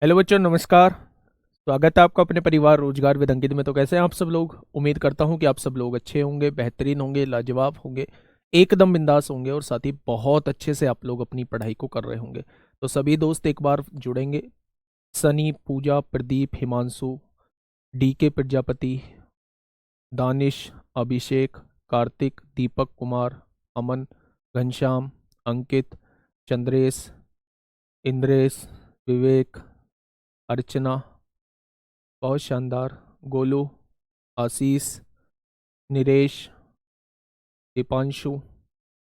Hello बच्चों, नमस्कार। स्वागत है आपका अपने परिवार रोजगार विद अंकित में। तो कैसे हैं आप सब लोग? उम्मीद करता हूं कि आप सब लोग अच्छे होंगे, बेहतरीन होंगे, लाजवाब होंगे, एकदम बिंदास होंगे और साथ ही बहुत अच्छे से आप लोग अपनी पढ़ाई को कर रहे होंगे। तो सभी दोस्त एक बार जुड़ेंगे। सनी, पूजा, प्रदीप, हिमांशु, डी के प्रजापति, दानिश, अभिषेक, कार्तिक, दीपक कुमार, अमन, घनश्याम, अंकित, चंद्रेश, इंद्रेश, विवेक, अर्चना, बहुत शानदार, गोलू, आशीष, निरेश, दीपांशु,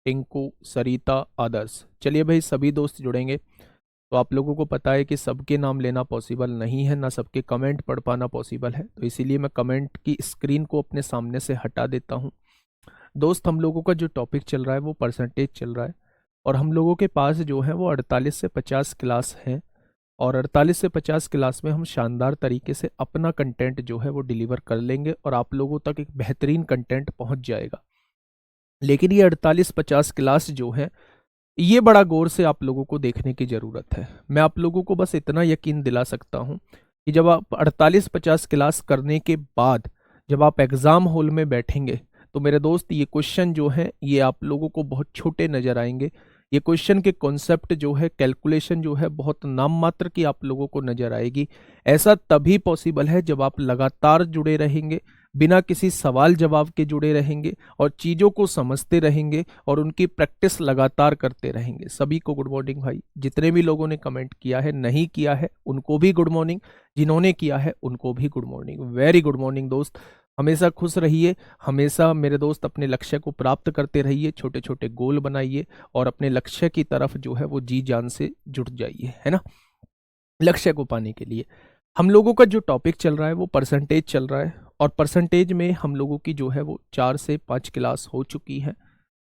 टिंकू, सरिता, आदर्श। चलिए भाई, सभी दोस्त जुड़ेंगे। तो आप लोगों को पता है कि सबके नाम लेना पॉसिबल नहीं है, ना सबके कमेंट पढ़ पाना पॉसिबल है, तो इसीलिए मैं कमेंट की स्क्रीन को अपने सामने से हटा देता हूँ। दोस्त, हम लोगों का जो टॉपिक चल रहा है वो परसेंटेज चल रहा है, और हम लोगों के पास जो है वो 48 से 50 क्लास है, और 48 से 50 क्लास में हम शानदार तरीके से अपना कंटेंट जो है वो डिलीवर कर लेंगे और आप लोगों तक एक बेहतरीन कंटेंट पहुंच जाएगा। लेकिन ये 48-50 क्लास जो है, ये बड़ा गौर से आप लोगों को देखने की ज़रूरत है। मैं आप लोगों को बस इतना यकीन दिला सकता हूं कि जब आप 48-50 क्लास करने के बाद जब आप एग्ज़ाम हॉल में बैठेंगे, तो मेरे दोस्त ये क्वेश्चन जो है ये आप लोगों को बहुत छोटे नज़र आएंगे। ये क्वेश्चन के कॉन्सेप्ट जो है, कैलकुलेशन जो है, बहुत नाम मात्र की आप लोगों को नज़र आएगी। ऐसा तभी पॉसिबल है जब आप लगातार जुड़े रहेंगे, बिना किसी सवाल जवाब के जुड़े रहेंगे और चीज़ों को समझते रहेंगे और उनकी प्रैक्टिस लगातार करते रहेंगे। सभी को गुड मॉर्निंग भाई। जितने भी लोगों ने कमेंट किया है, नहीं किया है, उनको भी गुड मॉर्निंग। जिन्होंने किया है उनको भी good morning. Very good morning दोस्त। हमेशा खुश रहिए, हमेशा मेरे दोस्त अपने लक्ष्य को प्राप्त करते रहिए, छोटे छोटे गोल बनाइए और अपने लक्ष्य की तरफ जो है वो जी जान से जुट जाइए, है ना। लक्ष्य को पाने के लिए हम लोगों का जो टॉपिक चल रहा है वो परसेंटेज चल रहा है, और परसेंटेज में हम लोगों की जो है वो 4 से 5 क्लास हो चुकी है।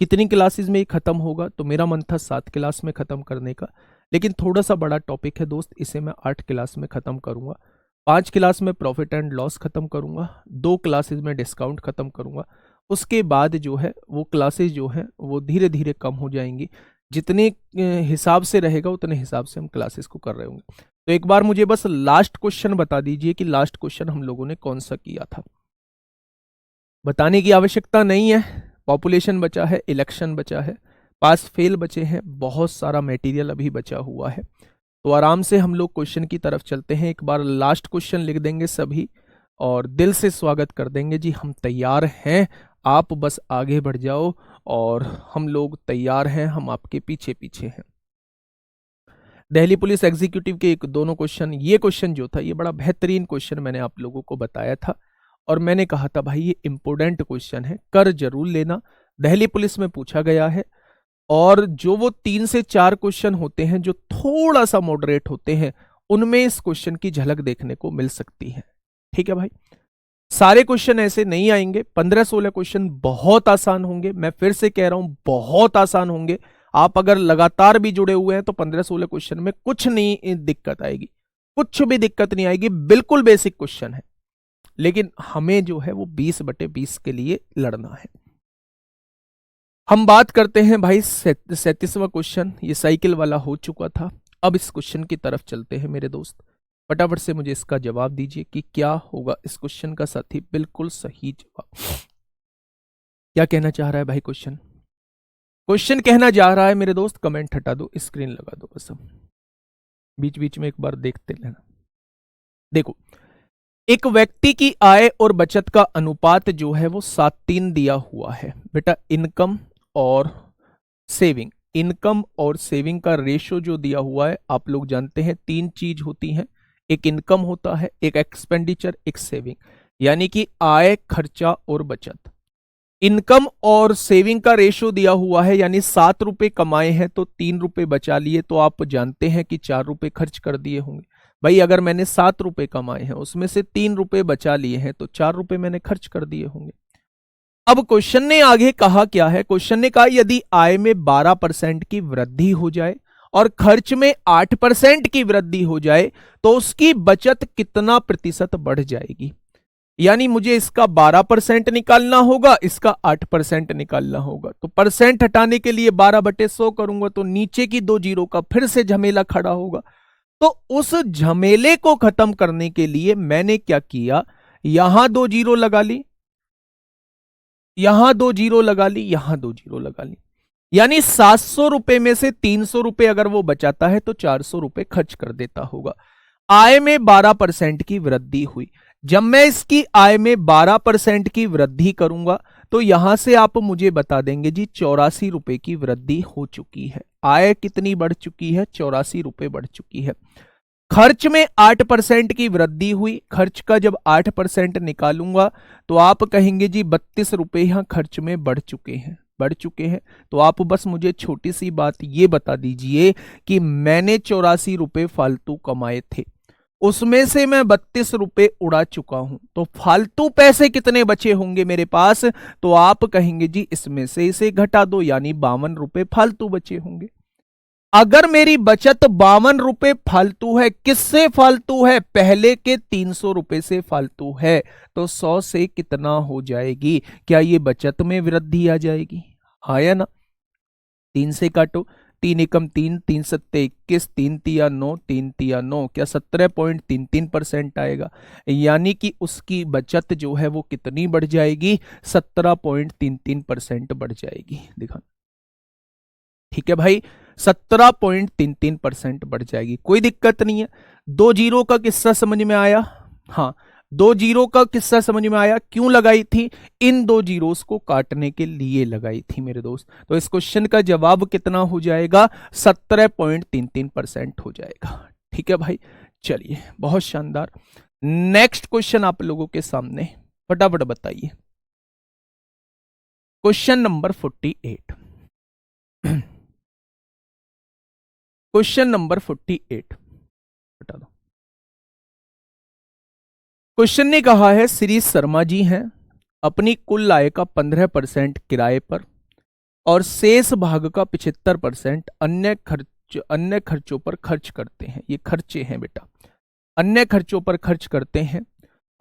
कितनी क्लासेस में ये खत्म होगा? तो मेरा मन था 7 क्लास में खत्म करने का, लेकिन थोड़ा सा बड़ा टॉपिक है दोस्त, इसे मैं 8 क्लास में खत्म करूंगा। 5 क्लास में प्रॉफिट एंड लॉस खत्म करूंगा, 2 क्लासेस में डिस्काउंट खत्म करूंगा। उसके बाद जो है वो क्लासेस जो है वो धीरे धीरे कम हो जाएंगी। जितने हिसाब से रहेगा उतने हिसाब से हम क्लासेस को कर रहे होंगे। तो एक बार मुझे बस लास्ट क्वेश्चन बता दीजिए कि लास्ट क्वेश्चन हम लोगों ने कौन सा किया था। बताने की आवश्यकता नहीं है। पॉपुलेशन बचा है, इलेक्शन बचा है, पास फेल बचे हैं, बहुत सारा मटेरियल अभी बचा हुआ है। तो आराम से हम लोग क्वेश्चन की तरफ चलते हैं। एक बार लास्ट क्वेश्चन लिख देंगे सभी और दिल से स्वागत कर देंगे। जी हम तैयार हैं, आप बस आगे बढ़ जाओ और हम लोग तैयार हैं, हम आपके पीछे पीछे हैं। दिल्ली पुलिस एग्जीक्यूटिव के एक दोनों क्वेश्चन, ये क्वेश्चन जो था ये बड़ा बेहतरीन क्वेश्चन मैंने आप लोगों को बताया था और मैंने कहा था भाई ये इंपोर्टेंट क्वेश्चन है, कर जरूर लेना। दिल्ली पुलिस में पूछा गया है, और जो वो 3 से 4 क्वेश्चन होते हैं जो थोड़ा सा मॉडरेट होते हैं, उनमें इस क्वेश्चन की झलक देखने को मिल सकती है। ठीक है भाई, सारे क्वेश्चन ऐसे नहीं आएंगे। 15-16 क्वेश्चन बहुत आसान होंगे, मैं फिर से कह रहा हूं बहुत आसान होंगे। आप अगर लगातार भी जुड़े हुए हैं तो 15-16 क्वेश्चन में कुछ नहीं दिक्कत आएगी, कुछ भी दिक्कत नहीं आएगी, बिल्कुल बेसिक क्वेश्चन है। लेकिन हमें जो है वो 20/20 के लिए लड़ना है। हम बात करते हैं भाई 37वां क्वेश्चन, ये साइकिल वाला हो चुका था। अब इस क्वेश्चन की तरफ चलते हैं मेरे दोस्त। फटाफट से मुझे इसका जवाब दीजिए कि क्या होगा इस क्वेश्चन का साथी बिल्कुल सही जवाब। क्या कहना चाह रहा है भाई क्वेश्चन? क्वेश्चन कहना जा रहा है मेरे दोस्त, कमेंट हटा दो, स्क्रीन लगा दो, बस हम बीच बीच में एक बार देखते रहना। देखो, एक व्यक्ति की आय और बचत का अनुपात जो है वो 7:3 दिया हुआ है बेटा। इनकम और सेविंग, इनकम और सेविंग का रेशो जो दिया हुआ है, आप लोग जानते हैं 3 चीज होती हैं, एक इनकम होता है, एक एक्सपेंडिचर, एक सेविंग, यानी कि आय, खर्चा और बचत। इनकम और सेविंग का रेशो दिया हुआ है, यानी 7 रुपए कमाए हैं तो 3 रुपए बचा लिए, तो आप जानते हैं कि 4 रुपए खर्च कर दिए होंगे। भाई अगर मैंने 7 रुपए कमाए हैं, उसमें से 3 रुपए बचा लिए हैं, तो 4 रुपए मैंने खर्च कर दिए होंगे। अब क्वेश्चन ने आगे कहा क्या है? क्वेश्चन ने कहा यदि आय में 12% की वृद्धि हो जाए और खर्च में 8% की वृद्धि हो जाए तो उसकी बचत कितना प्रतिशत बढ़ जाएगी। यानी मुझे इसका 12% निकालना होगा, इसका 8% निकालना होगा। तो परसेंट हटाने के लिए 12/100 करूंगा तो नीचे की 2 जीरो का फिर से झमेला खड़ा होगा। तो उस झमेले को खत्म करने के लिए मैंने क्या किया, यहां 2 जीरो लगा ली, यहां 2 जीरो लगा ली, यहां 2 जीरो लगा ली। यानी 700 रुपए में से 300 रुपए अगर वो बचाता है तो 400 रुपए खर्च कर देता होगा। आय में 12% की वृद्धि हुई। जब मैं इसकी आय में 12% की वृद्धि करूंगा तो यहां से आप मुझे बता देंगे जी 84 रुपए की वृद्धि हो चुकी है। आय कितनी बढ़ चुकी है, 84 रुपए बढ़ चुकी है। खर्च में 8% की वृद्धि हुई। खर्च का जब 8% निकालूंगा तो आप कहेंगे जी 32 रुपए यहां खर्च में बढ़ चुके हैं, बढ़ चुके हैं। तो आप बस मुझे छोटी सी बात ये बता दीजिए कि मैंने 84 रुपए फालतू कमाए थे, उसमें से मैं 32 रुपए उड़ा चुका हूं, तो फालतू पैसे कितने बचे होंगे मेरे पास, तो आप कहेंगे जी इसमें से इसे घटा दो, यानी 52 रुपए फालतू बचे होंगे। अगर मेरी बचत 52 रुपए फालतू है, किससे फालतू है, पहले के 300 रुपए से फालतू है, तो 100 से कितना हो जाएगी, क्या ये बचत में वृद्धि आ जाएगी, हाँ या ना। 3 से काटो, 3 एकम 3, 3 सत्ते 21, 3 तिया 9, 3 तिया 9, क्या 17.33% आएगा। यानी कि उसकी बचत जो है वो कितनी बढ़ जाएगी, 17.33% बढ़ जाएगी। दिखा, ठीक है भाई, 17.33% बढ़ जाएगी, कोई दिक्कत नहीं है। 2 जीरो का किस्सा समझ में आया, हाँ 2 जीरो का किस्सा समझ में आया। क्यों लगाई थी, इन 2 जीरोस को काटने के लिए लगाई थी मेरे दोस्त। तो इस क्वेश्चन का जवाब कितना हो जाएगा, 17.33% हो जाएगा। ठीक है भाई, चलिए बहुत शानदार। नेक्स्ट क्वेश्चन आप लोगों के सामने, फटाफट बताइए। क्वेश्चन नंबर 48, क्वेश्चन नंबर 48 बता दो। क्वेश्चन ने कहा है श्री शर्मा जी हैं, अपनी कुल आय का 15% किराए पर और शेष भाग का 75% अन्य खर्चों पर खर्च करते हैं। ये खर्चे हैं बेटा, अन्य खर्चों पर खर्च करते हैं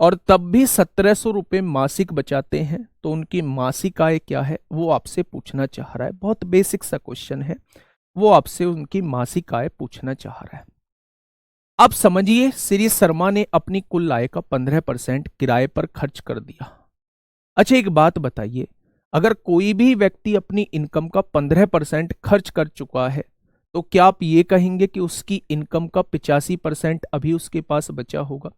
और तब भी 1700 रुपये मासिक बचाते हैं। तो उनकी मासिक आय क्या है वो आपसे पूछना चाह रहा है। बहुत बेसिक सा क्वेश्चन है, वो आपसे उनकी मासिक आय पूछना चाह रहा है। अब समझिए, श्री शर्मा ने अपनी कुल आय का 15% किराए पर खर्च कर दिया। अच्छा एक बात बताइए, अगर कोई भी व्यक्ति अपनी इनकम का 15% खर्च कर चुका है तो क्या आप ये कहेंगे कि उसकी इनकम का 85% अभी उसके पास बचा होगा।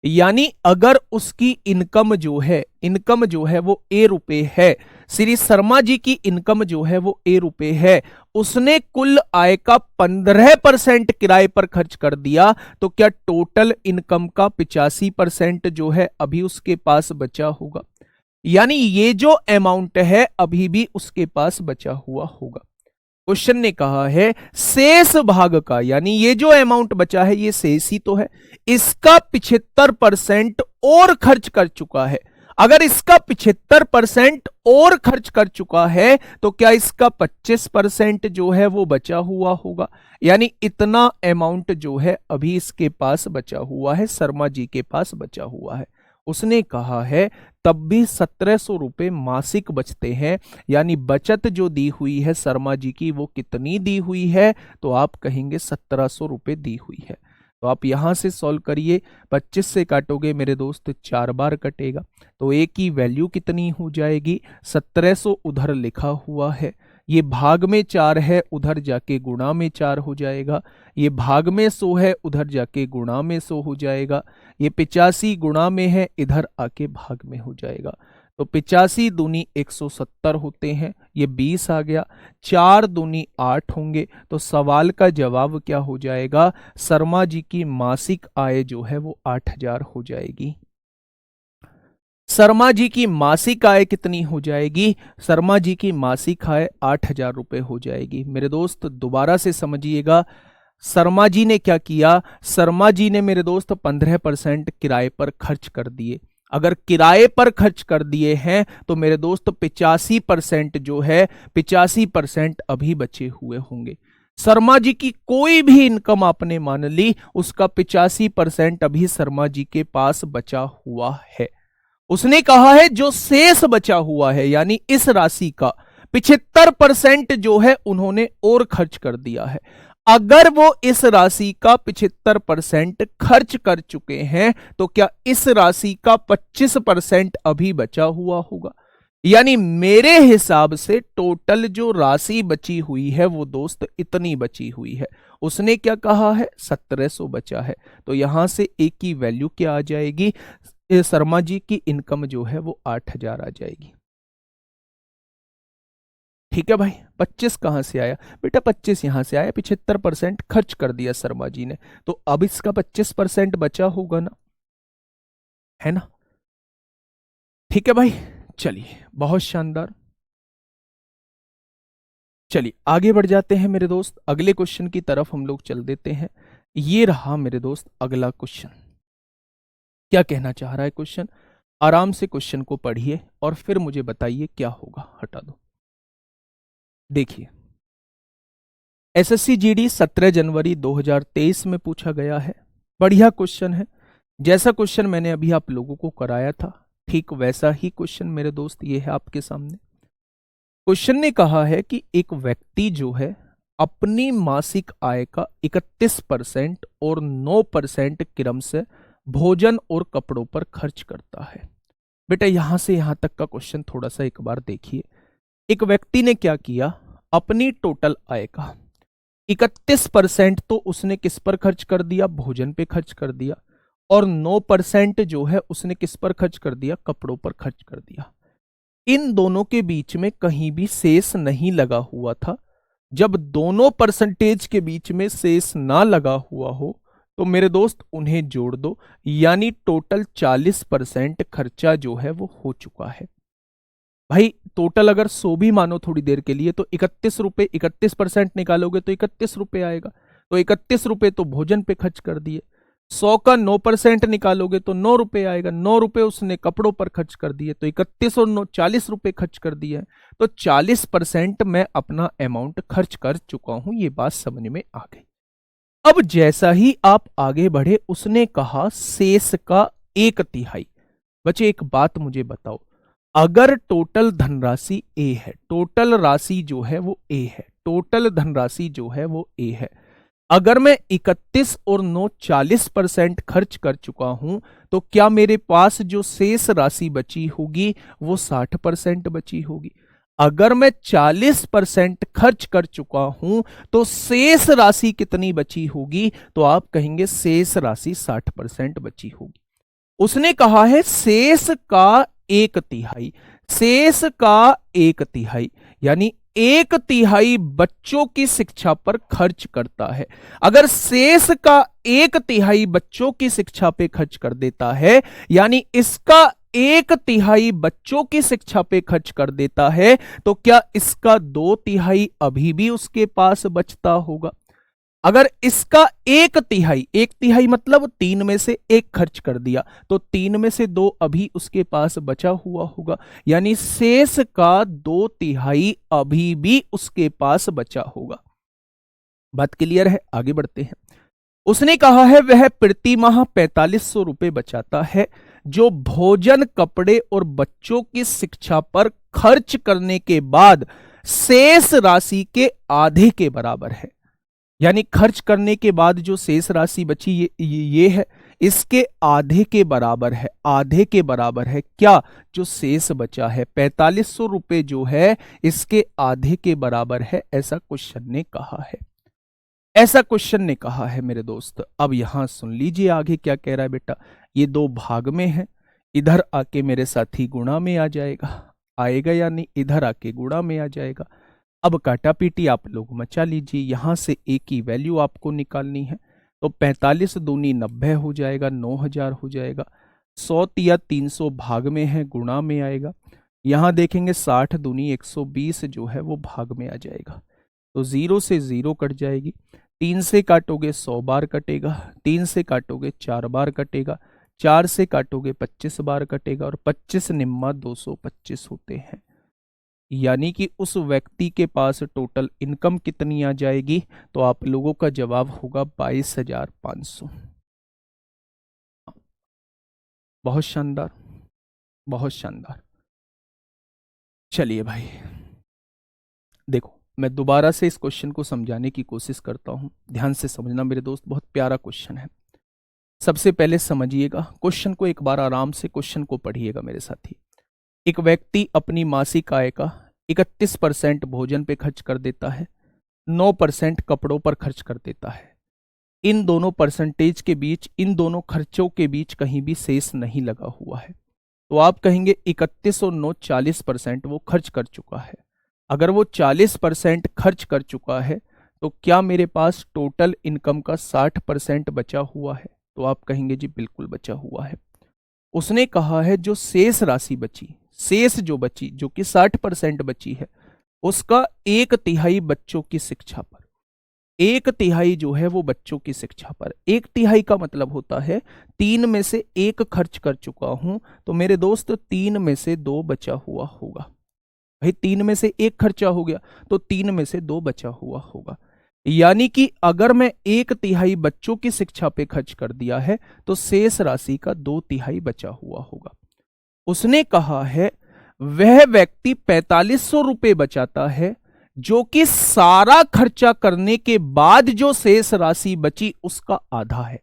यानी अगर उसकी इनकम जो है वो ए रुपए है, श्री शर्मा जी की इनकम जो है वो ए रुपए है, उसने कुल आय का 15% किराए पर खर्च कर दिया, तो क्या टोटल इनकम का 85% जो है अभी उसके पास बचा होगा। यानी ये जो अमाउंट है अभी भी उसके पास बचा हुआ होगा। क्वेश्चन ने कहा है शेष भाग का, यानी ये जो अमाउंट बचा है ये शेष ही तो है, इसका 75% और खर्च कर चुका है। अगर इसका 75% और खर्च कर चुका है तो क्या इसका 25% जो है वो बचा हुआ होगा। यानी इतना अमाउंट जो है अभी इसके पास बचा हुआ है, शर्मा जी के पास बचा हुआ है। उसने कहा है तब भी 1700 रुपये मासिक बचते हैं, यानी बचत जो दी हुई है शर्मा जी की वो कितनी दी हुई है, तो आप कहेंगे 1700 रुपये दी हुई है। तो आप यहां से सॉल्व करिए, 25 से काटोगे मेरे दोस्त 4 बार कटेगा, तो ए की वैल्यू कितनी हो जाएगी, 1700 उधर लिखा हुआ है, ये भाग में 4 है, उधर जाके गुणा में 4 हो जाएगा, ये भाग में 100 है, उधर जाके गुणा में 100 हो जाएगा, ये 85 गुणा में है, इधर आके भाग में हो जाएगा। तो 85 दूनी 170 होते हैं, ये 20 आ गया, 4 दूनी 8 होंगे। तो सवाल का जवाब क्या हो जाएगा, शर्मा जी की मासिक आय जो है वो 8000 हो जाएगी। शर्मा जी की मासिक आय कितनी हो जाएगी, शर्मा जी की मासिक आय 8000 रुपये हो जाएगी। मेरे दोस्त दोबारा से समझिएगा, शर्मा जी ने क्या किया, शर्मा जी ने मेरे दोस्त 15% किराए पर खर्च कर दिए। अगर किराए पर खर्च कर दिए हैं तो मेरे दोस्त 85% जो है 85% अभी बचे हुए होंगे। शर्मा जी की कोई भी इनकम आपने मान ली, उसका 85% अभी शर्मा जी के पास बचा हुआ है। उसने कहा है जो शेष बचा हुआ है, यानी इस राशि का 75% जो है उन्होंने और खर्च कर दिया है। अगर वो इस राशि का 75% खर्च कर चुके हैं तो क्या इस राशि का 25% अभी बचा हुआ होगा। यानी मेरे हिसाब से टोटल जो राशि बची हुई है वो दोस्त इतनी बची हुई है। उसने क्या कहा है, 1700 बचा है। तो यहां से एक की वैल्यू क्या आ जाएगी, शर्मा जी की इनकम जो है वो 8000 आ जाएगी। ठीक है भाई, 25 कहां से आया बेटा, 25 यहां से आया, 75% खर्च कर दिया शर्मा जी ने, तो अब इसका 25% बचा होगा ना, है ना। ठीक है भाई, चलिए बहुत शानदार। चलिए आगे बढ़ जाते हैं मेरे दोस्त, अगले क्वेश्चन की तरफ हम लोग चल देते हैं। ये रहा मेरे दोस्त अगला क्वेश्चन। क्या कहना चाह रहा है क्वेश्चन, आराम से क्वेश्चन को पढ़िए और फिर मुझे बताइए क्या होगा। हटा दो। देखिए, एसएससी जीडी 17 जनवरी 2023 में पूछा गया है। बढ़िया क्वेश्चन है, जैसा क्वेश्चन मैंने अभी आप लोगों को कराया था ठीक वैसा ही क्वेश्चन मेरे दोस्त ये है आपके सामने। क्वेश्चन ने कहा है कि एक व्यक्ति जो है अपनी मासिक आय का 31% और 9% क्रम से भोजन और कपड़ों पर खर्च करता है। बेटा यहां से यहां तक का क्वेश्चन थोड़ा सा एक बार देखिए। एक व्यक्ति ने क्या किया, अपनी टोटल आय का 31% तो उसने किस पर खर्च कर दिया, भोजन पे खर्च कर दिया, और 9% जो है उसने किस पर खर्च कर दिया, कपड़ों पर खर्च कर दिया। इन दोनों के बीच में कहीं भी शेष नहीं लगा हुआ था। जब दोनों परसेंटेज के बीच में शेष ना लगा हुआ हो तो मेरे दोस्त उन्हें जोड़ दो, यानी टोटल 40% खर्चा जो है वो हो चुका है। भाई टोटल अगर 100 भी मानो थोड़ी देर के लिए तो 31 रुपए, 31% निकालोगे तो 31 रुपए आएगा। तो 31 रुपए तो भोजन पे खर्च कर दिए। 100 का 9% निकालोगे तो 9 रुपए आएगा। 9 रुपए उसने कपड़ों पर खर्च कर दिए, तो 31 और 9 40 रुपए खर्च कर दिए। तो 40% मैं अपना अमाउंट खर्च कर चुका हूं, ये बात समझ में आ गई। अब जैसा ही आप आगे बढ़े उसने कहा शेष का 1/3। बच्चे एक बात मुझे बताओ, अगर टोटल धनराशि ए है, टोटल राशि जो है वो ए है, टोटल धनराशि जो है वो ए है, अगर मैं 31 और 9 40% खर्च कर चुका हूं तो क्या मेरे पास जो शेष राशि बची होगी वो 60% बची होगी। अगर मैं 40% खर्च कर चुका हूं तो शेष राशि कितनी बची होगी, तो आप कहेंगे शेष राशि 60% बची होगी। उसने कहा है शेष का 1/3, शेष का 1/3 यानी 1/3 बच्चों की शिक्षा पर खर्च करता है। अगर शेष का 1/3 बच्चों की शिक्षा पे खर्च कर देता है, यानी इसका 1/3 बच्चों की शिक्षा पे खर्च कर देता है, तो क्या इसका 2/3 अभी भी उसके पास बचता होगा। अगर इसका 1/3, 1/3 मतलब 3 में से 1 खर्च कर दिया, तो 3 में से 2 अभी उसके पास बचा हुआ होगा, यानी शेष का 2/3 अभी भी उसके पास बचा होगा। बात क्लियर है, आगे बढ़ते हैं। उसने कहा है वह प्रति माह 4500 रुपए बचाता है, जो भोजन, कपड़े और बच्चों की शिक्षा पर खर्च करने के बाद शेष राशि के आधे के बराबर है। यानी खर्च करने के बाद जो शेष राशि बची ये है, इसके आधे के बराबर है। आधे के बराबर है क्या, जो शेष बचा है 4500 रुपए जो है इसके आधे के बराबर है, ऐसा क्वेश्चन ने कहा है। ऐसा क्वेश्चन ने कहा है मेरे दोस्त। अब यहां सुन लीजिए आगे क्या कह रहा है बेटा। ये दो भाग में है, इधर आके मेरे साथी गुणा में आ जाएगा, आएगा यानी इधर आके गुणा में आ जाएगा। अब काटा पीटी आप लोग मचा लीजिए, यहां से ए की वैल्यू आपको निकालनी है। तो 45 दूनी 90 हो जाएगा, 9000 हो जाएगा। 100 या 300 भाग में है, गुणा में आएगा। यहां देखेंगे 60 दूनी 120 जो है वो भाग में आ जाएगा। तो 0 से 0 कट जाएगी। 3 से काटोगे 100 बार कटेगा, 3 से काटोगे 4 बार कटेगा, 4 से काटोगे 25 बार कटेगा, और 25 निम्मा 225 होते हैं। यानी कि उस व्यक्ति के पास टोटल इनकम कितनी आ जाएगी, तो आप लोगों का जवाब होगा 22,500। बहुत शानदार, बहुत शानदार। चलिए भाई देखो, मैं दोबारा से इस क्वेश्चन को समझाने की कोशिश करता हूं, ध्यान से समझना मेरे दोस्त, बहुत प्यारा क्वेश्चन है। सबसे पहले समझिएगा क्वेश्चन को, एक बार आराम से क्वेश्चन को पढ़िएगा मेरे साथी। एक व्यक्ति अपनी मासिक आय का 31% भोजन पे खर्च कर देता है, 9% कपड़ों पर खर्च कर देता है। इन दोनों परसेंटेज के बीच, इन दोनों खर्चों के बीच कहीं भी शेष नहीं लगा हुआ है। तो आप कहेंगे 31 और 9 40% वो खर्च कर चुका है। अगर वो 40% खर्च कर चुका है तो क्या मेरे पास टोटल इनकम का 60% बचा हुआ है? तो आप कहेंगे जी बिल्कुल बचा हुआ है। उसने कहा है जो शेष राशि बची, शेष जो बची, जो कि 60% बची है, उसका 1/3 बच्चों की शिक्षा पर, 1/3 जो है वो बच्चों की शिक्षा पर। 1/3 का मतलब होता है 3 में से 1 खर्च कर चुका हूं, तो मेरे दोस्त 3 में से 2 बचा हुआ होगा। भाई 3 में से 1 खर्चा हो गया तो 3 में से 2 बचा हुआ होगा। यानी कि अगर मैं 1/3 बच्चों की शिक्षा पे खर्च कर दिया है तो शेष राशि का 2/3 बचा हुआ होगा। उसने कहा है वह व्यक्ति 4500 रुपए बचाता है, जो कि सारा खर्चा करने के बाद जो शेष राशि बची उसका आधा है।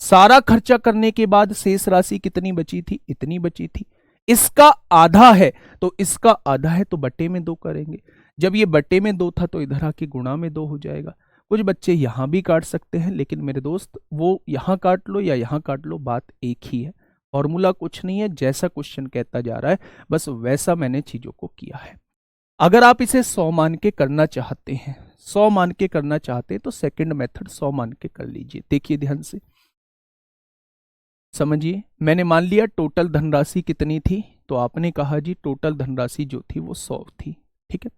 सारा खर्चा करने के बाद शेष राशि कितनी बची थी? इतनी बची थी। इसका आधा है तो इसका आधा है तो बटे में 2 करेंगे। जब ये बटे में 2 था तो इधर आके गुणा में 2 हो जाएगा। कुछ बच्चे यहां भी काट सकते हैं, लेकिन मेरे दोस्त वो यहां काट लो या यहां काट लो, बात एक ही है। फॉर्मूला कुछ नहीं है, जैसा क्वेश्चन कहता जा रहा है बस वैसा मैंने चीजों को किया है। अगर आप इसे 100 मान के करना चाहते हैं, 100 मान के करना चाहते हैं तो सेकंड मेथड 100 मान के कर लीजिए। देखिए ध्यान से समझिए, मैंने मान लिया टोटल धनराशि कितनी थी, तो आपने कहा जी टोटल धनराशि जो थी वो 100 थी। ठीक है,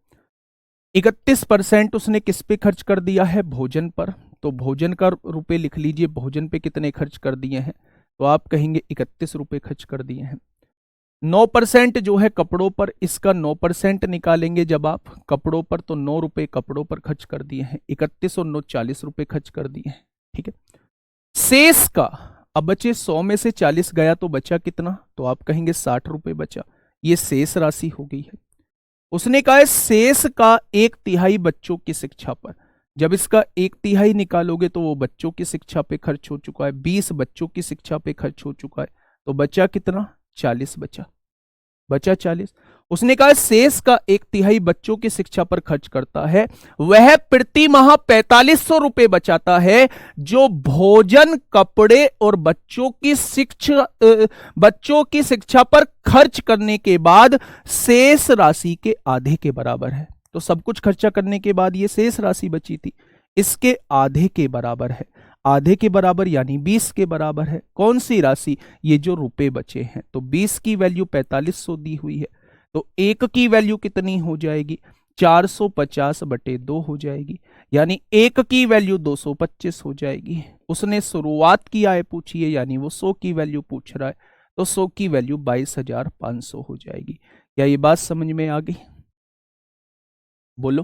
31% उसने किस पे खर्च कर दिया है? भोजन पर। तो भोजन का रुपए लिख लीजिए, भोजन पे कितने खर्च कर दिए हैं? तो आप कहेंगे 31 रुपए खर्च कर दिए हैं। 9% जो है कपड़ों पर, इसका 9% निकालेंगे जब आप कपड़ों पर, तो 9 रुपए कपड़ों पर खर्च कर दिए हैं। 31 और 9 40 रुपए खर्च कर दिए हैं। ठीक है, शेष का अब बचे 100 में से 40 गया तो बचा कितना? तो आप कहेंगे 60 रुपए बचा। ये शेष राशि हो गई है। उसने कहा है शेष का 1/3 बच्चों की शिक्षा पर। जब इसका 1/3 निकालोगे तो वो बच्चों की शिक्षा पे खर्च हो चुका है, 20 बच्चों की शिक्षा पे खर्च हो चुका है। तो बचा कितना? 40 बचा, बचा 40। उसने कहा शेष का 1/3 बच्चों की शिक्षा पर खर्च करता है, वह प्रति माह 4500 रुपए बचाता है, जो भोजन, कपड़े और बच्चों की शिक्षा पर खर्च करने के बाद शेष राशि के आधे के बराबर है। तो सब कुछ खर्चा करने के बाद ये शेष राशि बची थी, इसके आधे के बराबर है। आधे के बराबर यानी 20 के बराबर है। कौन सी राशि? ये जो रुपए बचे हैं। तो 20 की वैल्यू 4500 दी हुई है, तो 1 की वैल्यू कितनी हो जाएगी? 450/2 हो जाएगी, यानी 1 की वैल्यू 225 हो जाएगी। उसने शुरुआत की आय पूछी है, यानी वो 100 की वैल्यू पूछ रहा है, तो 100 की वैल्यू 22,500 हो जाएगी। क्या ये बात समझ में आ गई? बोलो,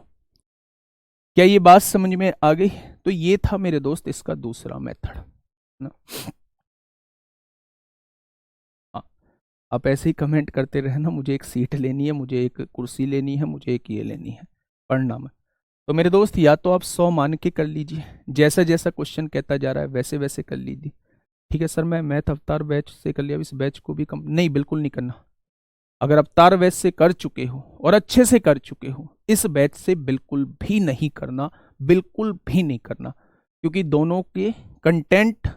क्या ये बात समझ में आ गई? तो ये था मेरे दोस्त इसका दूसरा मेथड ना। हाँ, आप ऐसे ही कमेंट करते रहना, मुझे एक सीट लेनी है, मुझे एक कुर्सी लेनी है, मुझे एक ये लेनी है, पढ़ना में। तो मेरे दोस्त या तो आप 100 मान के कर लीजिए, जैसा जैसा क्वेश्चन कहता जा रहा है वैसे वैसे कर लीजिए। ठीक है सर, मैं मैथ अवतार बैच से कर लिया, इस बैच को भी कम नहीं, बिल्कुल नहीं करना। अगर अवतार बैच से कर चुके हो और अच्छे से कर चुके हो, इस बैच से बिल्कुल भी नहीं करना, बिल्कुल भी नहीं करना, क्योंकि दोनों के कंटेंट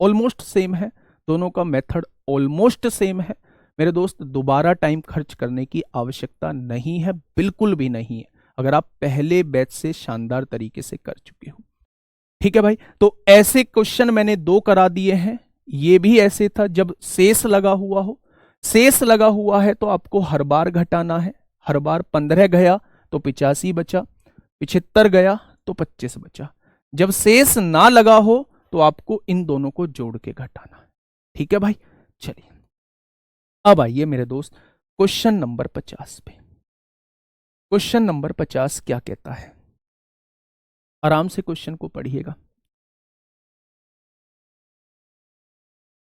ऑलमोस्ट सेम है, दोनों का मेथड ऑलमोस्ट सेम है। मेरे दोस्त दोबारा टाइम खर्च करने की आवश्यकता नहीं है, बिल्कुल भी नहीं है, अगर आप पहले बैच से शानदार तरीके से कर चुके हो। ठीक है भाई, तो ऐसे क्वेश्चन मैंने 2 करा दिए हैं। ये भी ऐसे था जब शेष लगा हुआ हो, शेष लगा हुआ है तो आपको हर बार घटाना है। हर बार 15 गया तो 85 बचा, 75 गया तो 25 बचा। जब शेष ना लगा हो तो आपको इन दोनों को जोड़ के घटाना है। ठीक है भाई, चलिए अब आइए मेरे दोस्त क्वेश्चन नंबर 50 पे। क्वेश्चन नंबर 50 क्या कहता है? आराम से क्वेश्चन को पढ़िएगा,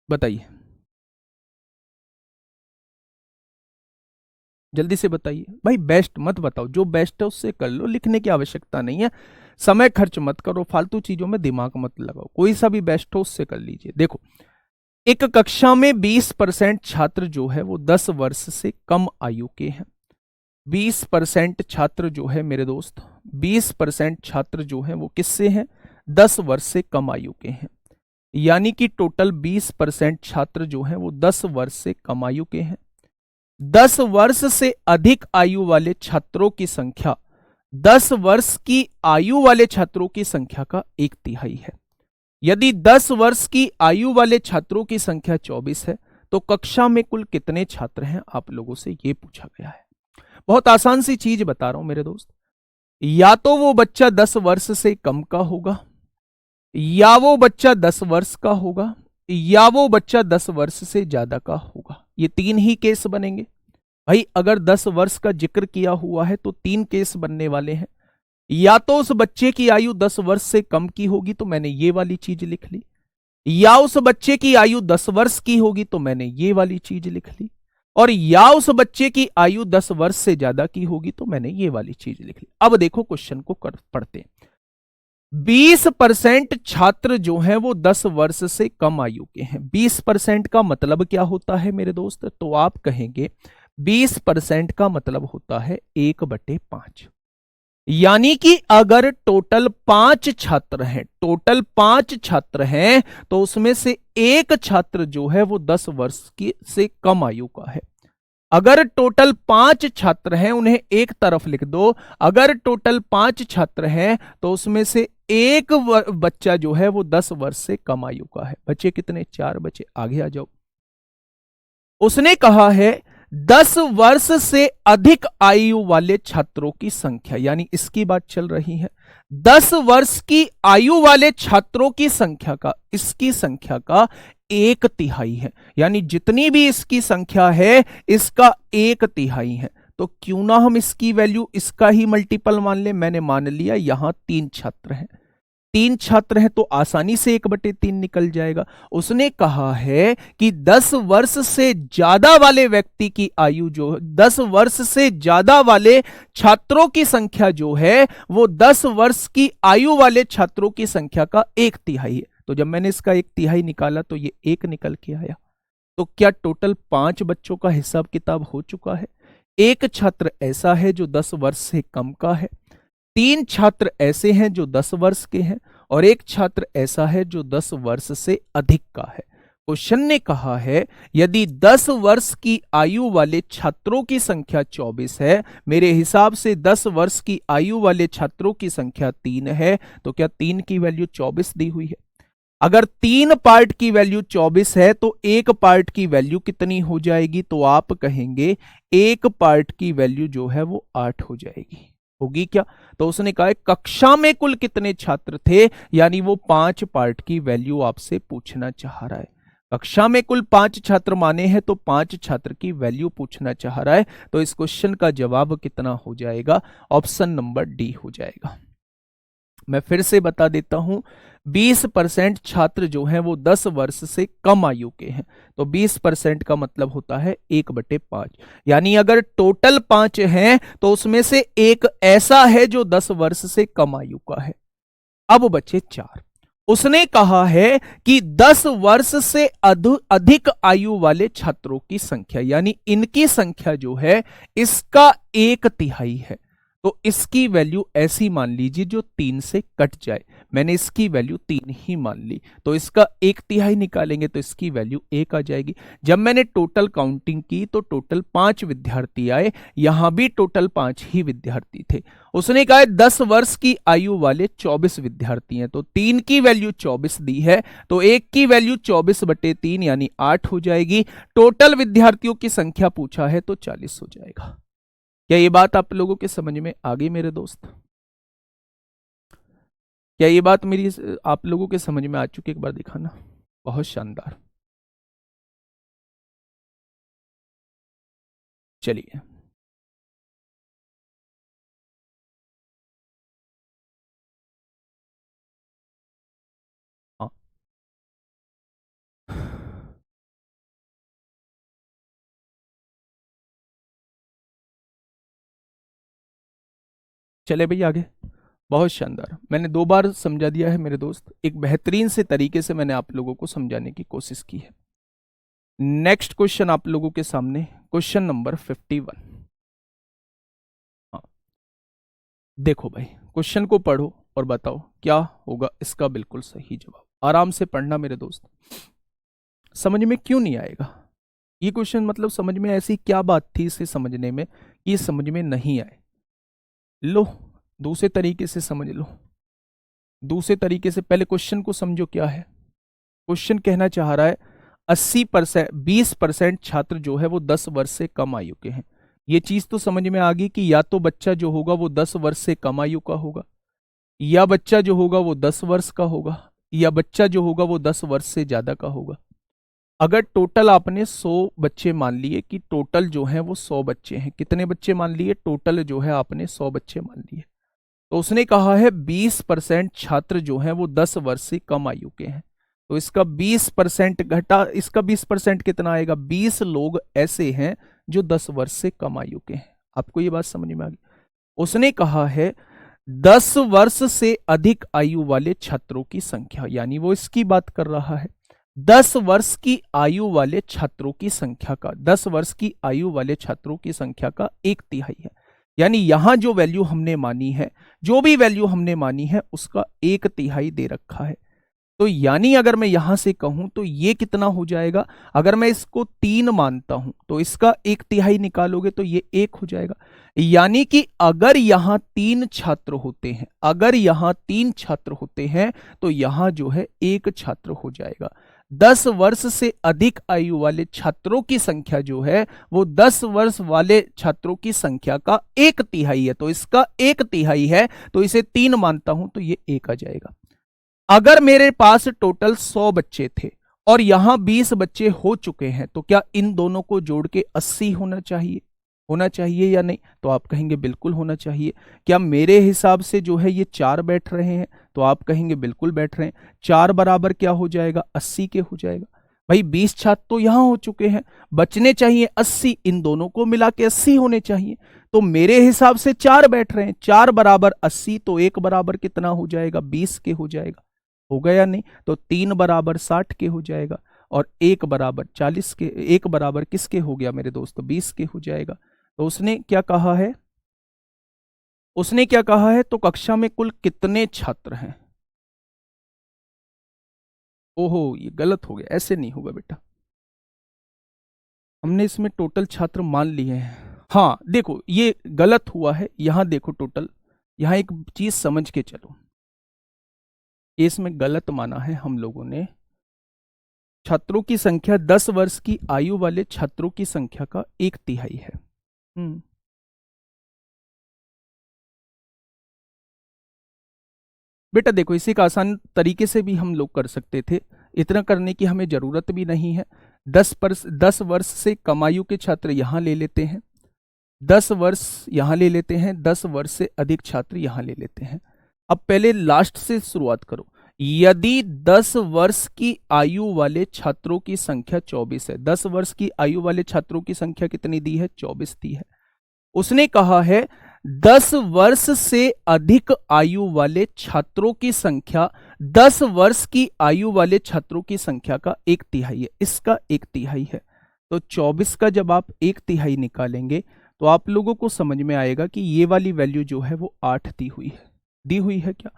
बताइए। जल्दी से बताइए भाई, बेस्ट मत बताओ, जो बेस्ट है उससे कर लो, लिखने की आवश्यकता नहीं है, समय खर्च मत करो, फालतू चीजों में दिमाग मत लगाओ, कोई सा भी बेस्ट हो उससे कर लीजिए। देखो, एक कक्षा में 20% छात्र जो है वो 10 वर्ष से कम आयु के हैं। 20% छात्र जो है मेरे दोस्त, 20% छात्र जो है वो किससे हैं, 10 वर्ष से कम आयु के हैं। यानी कि टोटल 20% छात्र जो हैं वो 10 वर्ष से कम आयु के हैं। 10 वर्ष से अधिक आयु वाले छात्रों की संख्या 10 वर्ष की आयु वाले छात्रों की संख्या का 1/3 है। यदि 10 वर्ष की आयु वाले छात्रों की संख्या 24 है तो कक्षा में कुल कितने छात्र हैं, आप लोगों से यह पूछा गया है। बहुत आसान सी चीज बता रहा हूं मेरे दोस्त, या तो वो बच्चा 10 वर्ष से कम का होगा, या वो बच्चा 10 वर्ष का होगा, या वो बच्चा 10 वर्ष से ज्यादा का होगा। ये तीन ही केस बनेंगे भाई। अगर 10 वर्ष का जिक्र किया हुआ है तो तीन केस बनने वाले हैं। या तो उस बच्चे की आयु 10 वर्ष से कम की होगी तो मैंने ये वाली चीज लिख ली, या उस बच्चे की आयु 10 वर्ष की होगी तो मैंने ये वाली चीज लिख ली, और या उस बच्चे की आयु 10 वर्ष से ज्यादा की होगी तो मैंने ये वाली चीज लिख ली। अब देखो क्वेश्चन को पढ़ते हैं। 20% छात्र जो हैं वो 10 वर्ष से कम आयु के हैं। 20% का मतलब क्या होता है मेरे दोस्त, तो आप कहेंगे 20% का मतलब होता है 1/5। यानी कि अगर टोटल 5 छात्र हैं, टोटल 5 छात्र हैं, तो उसमें से एक छात्र जो है वो 10 वर्ष की से कम आयु का है। अगर टोटल 5 छात्र हैं, उन्हें एक तरफ लिख दो, अगर टोटल 5 छात्र हैं तो उसमें से एक बच्चा जो है वो 10 वर्ष से कम आयु का है। बच्चे कितने, 4 बच्चे। आगे आ जाओ। उसने कहा है 10 वर्ष से अधिक आयु वाले छात्रों की संख्या, यानी इसकी बात चल रही है। 10 वर्ष की आयु वाले छात्रों की संख्या का, इसकी संख्या का 1/3 है। यानी जितनी भी इसकी संख्या है इसका 1/3 है। तो क्यों ना हम इसकी वैल्यू इसका ही मल्टीपल मान ले। मैंने मान लिया यहां 3 छात्र हैं, 3 छात्र हैं तो आसानी से 1/3 निकल जाएगा। उसने कहा है कि 10 वर्ष से ज्यादा वाले व्यक्ति की आयु जो, 10 वर्ष से ज्यादा वाले छात्रों की संख्या जो है वो 10 वर्ष की आयु वाले छात्रों की संख्या का 1/3 है। तो जब मैंने इसका 1/3 निकाला तो ये 1 निकल के आया। तो क्या टोटल 5 बच्चों का हिसाब किताब हो चुका है। एक छात्र ऐसा है जो 10 वर्ष से कम का है, 3 छात्र ऐसे हैं जो 10 वर्ष के हैं, और एक छात्र ऐसा है जो 10 वर्ष से अधिक का है। क्वेश्चन ने कहा है यदि 10 वर्ष की आयु वाले छात्रों की संख्या 24 है, मेरे हिसाब से 10 वर्ष की आयु वाले छात्रों की संख्या 3 है, तो क्या 3 की वैल्यू 24 दी हुई है। अगर 3 पार्ट की वैल्यू 24 है तो एक पार्ट की वैल्यू कितनी हो जाएगी, तो आप कहेंगे एक पार्ट की वैल्यू जो है वो 8 हो जाएगी। होगी क्या, तो उसने कहा कक्षा में कुल कितने छात्र थे, यानी वो 5 पार्ट की वैल्यू आपसे पूछना चाह रहा है। कक्षा में कुल 5 छात्र माने हैं तो 5 छात्र की वैल्यू पूछना चाह रहा है। तो इस क्वेश्चन का जवाब कितना हो जाएगा, ऑप्शन नंबर डी हो जाएगा। मैं फिर से बता देता हूं, 20% छात्र जो हैं वो 10 वर्ष से कम आयु के हैं। तो 20% का मतलब होता है 1/5। यानी अगर टोटल 5 हैं तो उसमें से एक ऐसा है जो 10 वर्ष से कम आयु का है। अब बचे 4। उसने कहा है कि 10 वर्ष से अधिक आयु वाले छात्रों की संख्या, यानी इनकी संख्या जो है इसका 1/3 है। तो इसकी वैल्यू ऐसी मान लीजिए जो 3 से कट जाए। मैंने इसकी वैल्यू 3 ही मान ली, तो इसका 1/3 निकालेंगे तो इसकी वैल्यू 1 आ जाएगी। जब मैंने टोटल काउंटिंग की तो टोटल 5 विद्यार्थी आए, यहां भी टोटल 5 ही विद्यार्थी थे। उसने कहा 10 वर्ष की आयु वाले 24 विद्यार्थी हैं, तो 3 की वैल्यू 24 दी है, तो 1 की वैल्यू 24/3 यानी 8 हो जाएगी। टोटल विद्यार्थियों की संख्या पूछा है तो 40 हो जाएगा। क्या ये बात आप लोगों के समझ में आ गई मेरे दोस्त। क्या ये बात मेरी आप लोगों के समझ में आ चुकी, एक बार दिखाना। बहुत शानदार। चलिए, हाँ, चले भाई आगे। बहुत शानदार, मैंने 2 बार समझा दिया है मेरे दोस्त, एक बेहतरीन से तरीके से मैंने आप लोगों को समझाने की कोशिश की है। नेक्स्ट क्वेश्चन आप लोगों के सामने, क्वेश्चन नंबर 51। हाँ, देखो भाई क्वेश्चन को पढ़ो और बताओ क्या होगा इसका बिल्कुल सही जवाब। आराम से पढ़ना मेरे दोस्त, समझ में क्यों नहीं आएगा ये क्वेश्चन, मतलब समझ में ऐसी क्या बात थी इसे समझने में कि ये समझ में नहीं आए। लो दूसरे तरीके से समझ लो, दूसरे तरीके से पहले क्वेश्चन को समझो क्या है। क्वेश्चन कहना चाह रहा है 80% 20% छात्र जो है वो 10 वर्ष से कम आयु के हैं। ये चीज तो समझ में आ गई कि या तो बच्चा जो होगा वो 10 वर्ष से कम आयु का होगा, या बच्चा जो होगा वो 10 वर्ष का होगा, या बच्चा जो होगा वो 10 वर्ष से ज्यादा का होगा। अगर टोटल आपने 100 बच्चे मान लिए कि टोटल जो है वो 100 बच्चे हैं, कितने बच्चे मान लिए, टोटल जो है आपने 100 बच्चे मान लिए, तो उसने कहा है 20% छात्र जो हैं वो 10 वर्ष से कम आयु के हैं। तो इसका 20% घटा, इसका 20% कितना आएगा, 20 लोग ऐसे हैं जो 10 वर्ष से कम आयु के हैं। आपको ये बात समझ में आ गई। उसने कहा है 10 वर्ष से अधिक आयु वाले छात्रों की संख्या, यानी वो इसकी बात कर रहा है 10 वर्ष की आयु वाले छात्रों की संख्या का, 10 वर्ष की आयु वाले छात्रों की संख्या का 1/3 है। यानी यहां जो वैल्यू हमने मानी है, जो भी वैल्यू हमने मानी है उसका 1/3 दे रखा है। तो यानी अगर मैं यहां से कहूं तो ये कितना हो जाएगा, अगर मैं इसको 3 मानता हूं तो इसका 1/3 निकालोगे तो ये 1 हो जाएगा। यानी कि अगर यहां 3 छात्र होते हैं, अगर यहां 3 छात्र होते हैं तो यहां जो है 1 छात्र हो जाएगा। 10 वर्ष से अधिक आयु वाले छात्रों की संख्या जो है वो 10 वर्ष वाले छात्रों की संख्या का 1/3 है। तो इसका 1/3 है, तो इसे 3 मानता हूं तो ये 1 आ जाएगा। अगर मेरे पास टोटल 100 बच्चे थे और यहां 20 बच्चे हो चुके हैं, तो क्या इन दोनों को जोड़ के 80 होना चाहिए, होना चाहिए या नहीं? तो आप कहेंगे बिल्कुल होना चाहिए। क्या मेरे हिसाब से जो है ये 4 बैठ रहे हैं? तो आप कहेंगे बिल्कुल बैठ रहे हैं। 4 बराबर क्या हो जाएगा, 80 के हो जाएगा। भाई 20 छात्र तो यहां हो चुके हैं, बचने चाहिए 80, इन दोनों को मिला के 80 होने चाहिए। तो मेरे हिसाब से 4 बैठ रहे हैं, 4 बराबर 80, तो 1 बराबर कितना हो जाएगा, 20 के हो जाएगा। हो गया नहीं? तो 3 बराबर 60 के हो जाएगा और 1 बराबर 40 के, 1 बराबर किसके हो गया मेरे दोस्तों, 20 के हो जाएगा। तो उसने क्या कहा है, उसने क्या कहा है, तो कक्षा में कुल कितने छात्र हैं? ओहो ये गलत हो गया, ऐसे नहीं होगा बेटा, हमने इसमें टोटल छात्र मान लिए हैं। हाँ देखो ये गलत हुआ है, यहां देखो टोटल, यहां एक चीज समझ के चलो, इसमें गलत माना है हम लोगों ने। छात्रों की संख्या 10 वर्ष की आयु वाले छात्रों की संख्या का 1/3 है। बेटा देखो इसे एक आसान तरीके से भी हम लोग कर सकते थे, इतना करने की हमें जरूरत भी नहीं है। 10 वर्ष से कम आयु के छात्र यहां ले लेते हैं, 10 वर्ष यहां ले लेते हैं, 10 वर्ष से अधिक छात्र यहां ले लेते हैं। अब पहले लास्ट से शुरुआत करो। यदि 10 वर्ष की आयु वाले छात्रों की संख्या 24 है, 10 वर्ष की आयु वाले छात्रों की संख्या कितनी दी है, 24 दी है। उसने कहा है 10 वर्ष से अधिक आयु वाले छात्रों की संख्या 10 वर्ष की आयु वाले छात्रों की संख्या का 1/3 है, इसका 1/3 है। तो 24 का जब आप 1/3 निकालेंगे तो आप लोगों को समझ में आएगा कि ये वाली वैल्यू जो है वो 8 दी हुई है, दी हुई है क्या?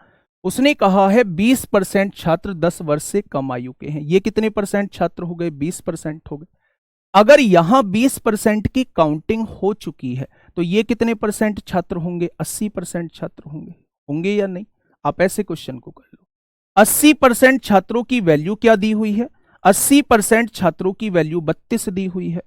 उसने कहा है 20% छात्र 10 वर्ष से कम आयु के हैं। ये कितने परसेंट छात्र हो गए, 20% हो गए। अगर यहां 20% की काउंटिंग हो चुकी है तो ये कितने परसेंट छात्र होंगे, 80% छात्र होंगे, होंगे या नहीं? आप ऐसे क्वेश्चन को कर लो। 80% छात्रों की वैल्यू क्या दी हुई है, 80% छात्रों की वैल्यू 32 दी हुई है।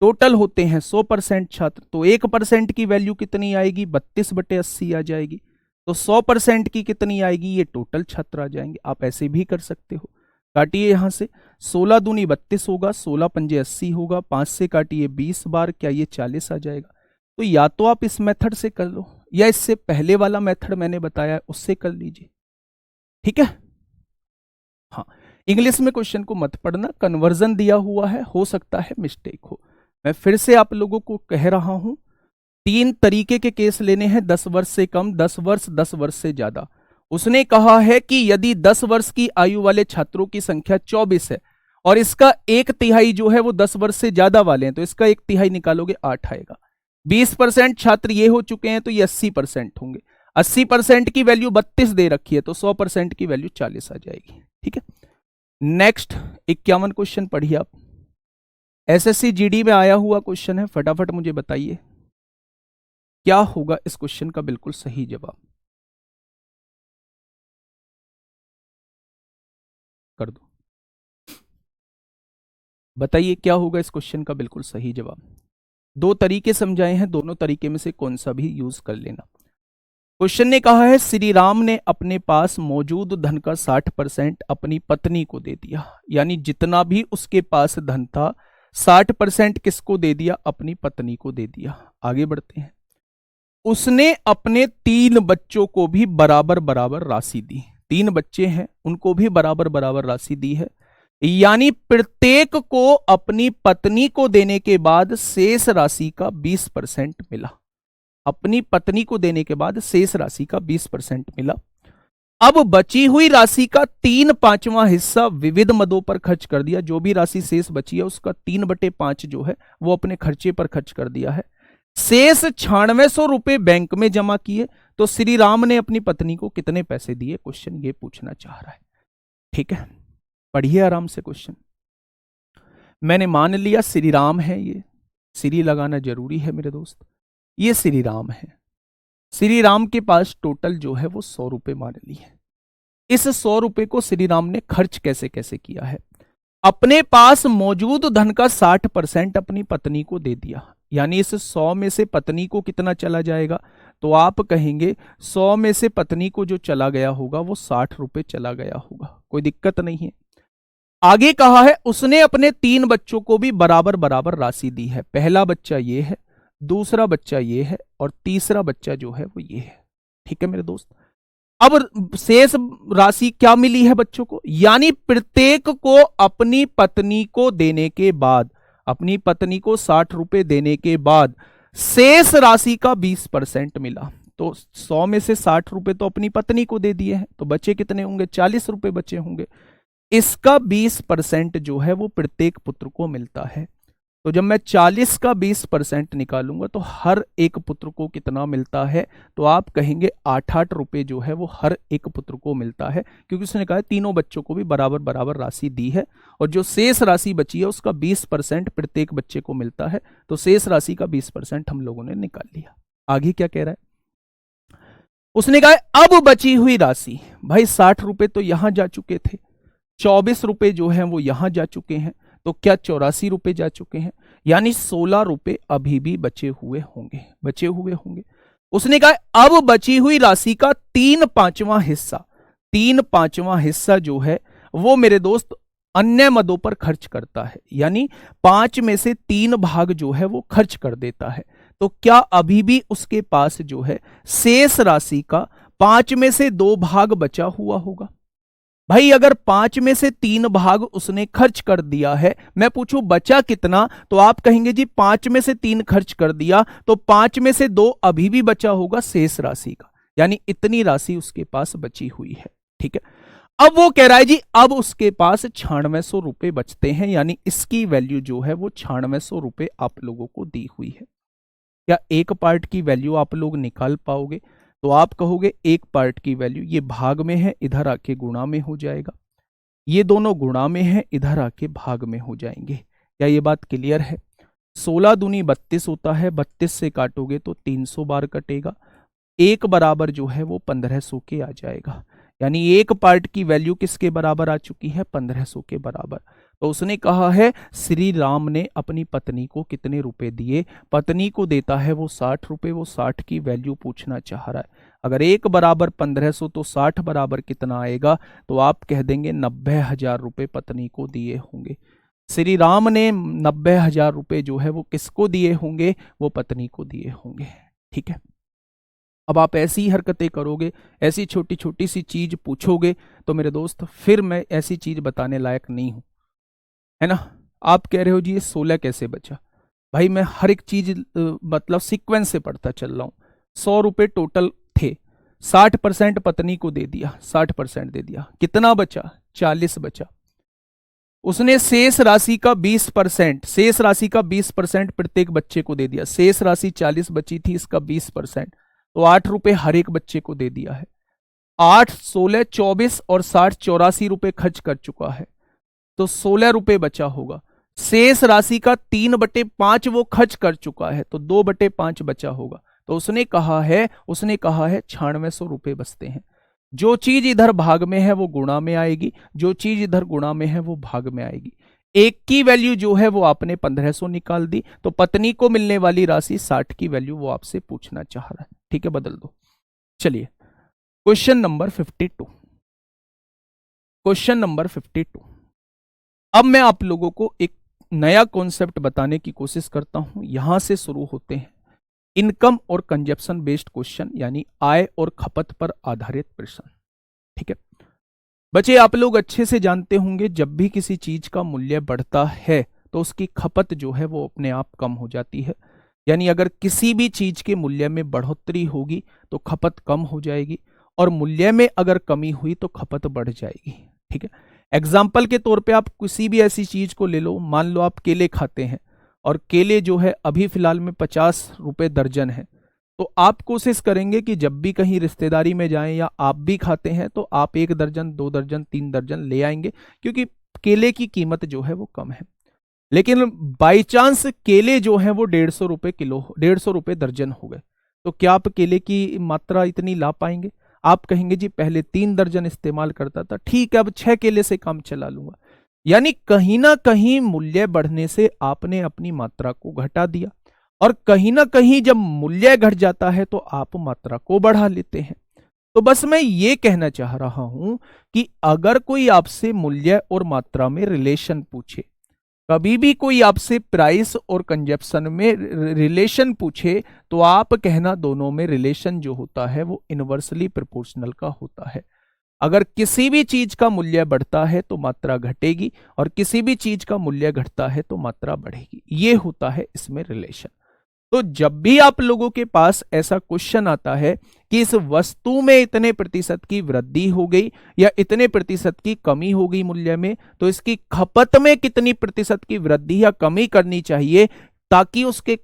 टोटल होते हैं 100% छात्र, तो 1% की वैल्यू कितनी आएगी, 32/80 आ जाएगी। तो 100% की कितनी आएगी, ये टोटल छात्र आ जाएंगे। आप ऐसे भी कर सकते हो, काटिए यहां से, 16 दूनी 32 होगा, 16 पंजे 80 होगा, 5 से काटिए 20 बार, क्या ये 40 आ जाएगा? तो या तो आप इस मेथड से कर लो या इससे पहले वाला मेथड मैंने बताया उससे कर लीजिए, ठीक है? हाँ, इंग्लिश में क्वेश्चन को मत पढ़ना, कन्वर्जन दिया हुआ है, हो सकता है मिस्टेक हो। मैं फिर से आप लोगों को कह रहा हूं, तीन तरीके के केस लेने हैं, 10 वर्ष से कम, 10 वर्ष, 10 वर्ष से ज्यादा। उसने कहा है कि यदि 10 वर्ष की आयु वाले छात्रों की संख्या 24 है और इसका 1/3 जो है वो 10 वर्ष से ज्यादा वाले हैं, तो इसका 1/3 निकालोगे 8 आएगा। 20% छात्र ये हो चुके हैं तो ये 80% होंगे। 80% की वैल्यू 32 दे रखी है तो 100% की वैल्यू 40 आ जाएगी। ठीक है, नेक्स्ट 51 क्वेश्चन पढ़िए आप। एसएससी जीडी में आया हुआ क्वेश्चन है, फटाफट मुझे बताइए क्या होगा इस क्वेश्चन का बिल्कुल सही जवाब। कर दो, बताइए क्या होगा इस क्वेश्चन का बिल्कुल सही जवाब। दो तरीके समझाए हैं, दोनों तरीके में से कौन सा भी यूज कर लेना। क्वेश्चन ने कहा है श्री राम ने अपने पास मौजूद धन का 60% अपनी पत्नी को दे दिया, यानी जितना भी उसके पास धन था 60% किसको दे दिया, अपनी पत्नी को दे दिया। आगे बढ़ते हैं। उसने अपने 3 बच्चों को भी बराबर बराबर राशि दी। 3 बच्चे हैं, उनको भी बराबर बराबर राशि दी है, यानी प्रत्येक को अपनी पत्नी को देने के बाद शेष राशि का 20% मिला। अपनी पत्नी को देने के बाद शेष राशि का 20% मिला। अब बची हुई राशि का 3/5वां हिस्सा विविध मदों पर खर्च कर दिया। जो भी राशि शेष बची है उसका 3/5 जो है वो अपने खर्चे पर खर्च कर दिया है। शेष 9600 रुपए बैंक में जमा किए। तो श्री राम ने अपनी पत्नी को कितने पैसे दिए, क्वेश्चन ये पूछना चाह रहा है। ठीक है, पढ़िए आराम से क्वेश्चन। मैंने मान लिया श्री राम है, ये श्री लगाना जरूरी है मेरे दोस्त। ये श्री राम है, श्री राम के पास टोटल जो है वो 100 रुपए मान लिए। इस 100 रुपए को श्री राम ने खर्च कैसे कैसे किया है। अपने पास मौजूद धन का 60% अपनी पत्नी को दे दिया, यानी इस 100 में से पत्नी को कितना चला जाएगा, तो आप कहेंगे 100 में से पत्नी को जो चला गया होगा वो 60 रुपए चला गया होगा, कोई दिक्कत नहीं है। आगे कहा है उसने अपने 3 बच्चों को भी बराबर बराबर राशि दी है। पहला बच्चा ये है, दूसरा बच्चा ये है और तीसरा बच्चा जो है वो ये है। ठीक है मेरे दोस्त, अब शेष राशि क्या मिली है बच्चों को, यानी प्रत्येक को अपनी पत्नी को देने के बाद, अपनी पत्नी को 60 रुपए देने के बाद शेष राशि का 20% मिला। तो 100 में से 60 रुपए तो अपनी पत्नी को दे दिए हैं, तो बचे कितने होंगे, 40 रुपए बचे होंगे। इसका 20% जो है वो प्रत्येक पुत्र को मिलता है। तो जब मैं 40 का 20% निकालूंगा तो हर एक पुत्र को कितना मिलता है, तो आप कहेंगे 8-8 रुपए जो है वो हर एक पुत्र को मिलता है, क्योंकि उसने कहा तीनों बच्चों को भी बराबर बराबर राशि दी है और जो शेष राशि बची है उसका 20% प्रत्येक बच्चे को मिलता है। तो शेष राशि का 20% हम लोगों ने निकाल लिया। आगे क्या कह रहा है, उसने कहा अब बची हुई राशि, भाई 60 रुपए तो यहां जा चुके थे, 24 रुपए जो है वो यहां जा चुके हैं, तो क्या 84 रुपए जा चुके हैं, यानी 16 रुपए अभी भी बचे हुए होंगे। उसने कहा अब बची हुई राशि का 3/5वां हिस्सा, 3/5वां हिस्सा जो है वो मेरे दोस्त अन्य मदों पर खर्च करता है, यानी 5 में से 3 भाग जो है वो खर्च कर देता है। तो क्या अभी भी उसके पास जो है शेष राशि का 5 में से 2 भाग बचा हुआ होगा। भाई अगर 5 में से 3 भाग उसने खर्च कर दिया है, मैं पूछूं बचा कितना, तो आप कहेंगे जी 5 में से 3 खर्च कर दिया, तो 5 में से 2 अभी भी बचा होगा शेष राशि का, यानी इतनी राशि उसके पास बची हुई है। ठीक है, अब वो कह रहा है जी अब उसके पास 9600 रुपए बचते हैं, यानी इसकी वैल्यू जो है वो 9600 रुपए आप लोगों को दी हुई है। क्या एक पार्ट की वैल्यू आप लोग निकाल पाओगे, तो आप कहोगे एक पार्ट की वैल्यू, ये भाग में है इधर आके गुणा में हो जाएगा, ये दोनों गुणा में है इधर आके भाग में हो जाएंगे। क्या ये बात क्लियर है। 16 दूनी 32 होता है, 32 से काटोगे तो 300 बार कटेगा, एक बराबर जो है वो 1500 के आ जाएगा, यानी एक पार्ट की वैल्यू किसके बराबर आ चुकी है, 1500 के बराबर। तो उसने कहा है श्री राम ने अपनी पत्नी को कितने रुपए दिए, पत्नी को देता है वो 60 रुपए, वो 60 की वैल्यू पूछना चाह रहा है। अगर एक बराबर 1500 तो 60 बराबर कितना आएगा, तो आप कह देंगे 90,000 रुपए पत्नी को दिए होंगे। श्री राम ने 90,000 रुपए जो है वो किसको दिए होंगे, वो पत्नी को दिए होंगे। ठीक है, अब आप ऐसी हरकतें करोगे, ऐसी छोटी छोटी सी चीज पूछोगे, तो मेरे दोस्त फिर मैं ऐसी चीज बताने लायक नहीं हूं, है ना। आप कह रहे हो जी ये 16 कैसे बचा, भाई मैं हर एक चीज मतलब सीक्वेंस से पढ़ता चल रहा हूं। 100 रुपए टोटल थे, 60% पत्नी को दे दिया, 60% दे दिया, कितना बचा? 40 बचा। उसने शेष राशि का 20%, शेष राशि का 20% प्रत्येक बच्चे को दे दिया। शेष राशि 40 बची थी, इसका 20%, तो 8 रुपए हर एक बच्चे को दे दिया है। 8, 16, 24 और 60, 84 रुपए खर्च कर चुका है, तो 16 रुपए बचा होगा। शेष राशि का 3/5 वो खर्च कर चुका है, तो 2/5 बचा होगा। तो उसने कहा है 9600 रुपए बचते हैं। जो चीज इधर भाग में है वो गुणा में आएगी, जो चीज इधर गुणा में है वो भाग में आएगी। एक की वैल्यू जो है वो आपने 1500 निकाल दी, तो पत्नी को मिलने वाली राशि 60 की वैल्यू वो आपसे पूछना चाह रहा है। ठीक है, बदल दो। चलिए क्वेश्चन नंबर 52। Question number 52। अब मैं आप लोगों को एक नया कॉन्सेप्ट बताने की कोशिश करता हूं। यहां से शुरू होते हैं इनकम और कंजप्शन बेस्ड क्वेश्चन, यानी आय और खपत पर आधारित प्रश्न। ठीक है बच्चे, आप लोग अच्छे से जानते होंगे जब भी किसी चीज का मूल्य बढ़ता है तो उसकी खपत जो है वो अपने आप कम हो जाती है। यानी अगर किसी भी चीज के मूल्य में बढ़ोतरी होगी तो खपत कम हो जाएगी, और मूल्य में अगर कमी हुई तो खपत बढ़ जाएगी। ठीक है, एग्जाम्पल के तौर पे आप किसी भी ऐसी चीज को ले लो, मान लो आप केले खाते हैं और केले जो है अभी फिलहाल में 50 रुपए दर्जन है, तो आप कोशिश करेंगे कि जब भी कहीं रिश्तेदारी में जाएं या आप भी खाते हैं तो आप 1 दर्जन, 2 दर्जन, 3 दर्जन ले आएंगे, क्योंकि केले की कीमत जो है वो कम है। लेकिन बाई चांस केले जो है वो 150 रुपए किलो, 150 रुपए दर्जन हो गए, तो क्या आप केले की मात्रा इतनी ला पाएंगे? आप कहेंगे जी पहले 3 दर्जन इस्तेमाल करता था, ठीक है अब 6 केले से काम चला लूंगा। यानी कहीं ना कहीं मूल्य बढ़ने से आपने अपनी मात्रा को घटा दिया, और कहीं ना कहीं जब मूल्य घट जाता है तो आप मात्रा को बढ़ा लेते हैं। तो बस मैं ये कहना चाह रहा हूं कि अगर कोई आपसे मूल्य और मात्रा में रिलेशन पूछे, कभी भी कोई आपसे प्राइस और कंजप्शन में रिलेशन पूछे, तो आप कहना दोनों में रिलेशन जो होता है वो इनवर्सली प्रोपोर्शनल का होता है। अगर किसी भी चीज का मूल्य बढ़ता है तो मात्रा घटेगी, और किसी भी चीज का मूल्य घटता है तो मात्रा बढ़ेगी। ये होता है इसमें रिलेशन। तो जब भी आप लोगों के पास ऐसा क्वेश्चन आता है कि इस वस्तु में इतने प्रतिशत की वृद्धि हो गई या इतने प्रतिशत की कमी हो गई मूल्य में, तो इसकी खपत में कितनी प्रतिशत की वृद्धि या कमी करनी चाहिए ताकि उसके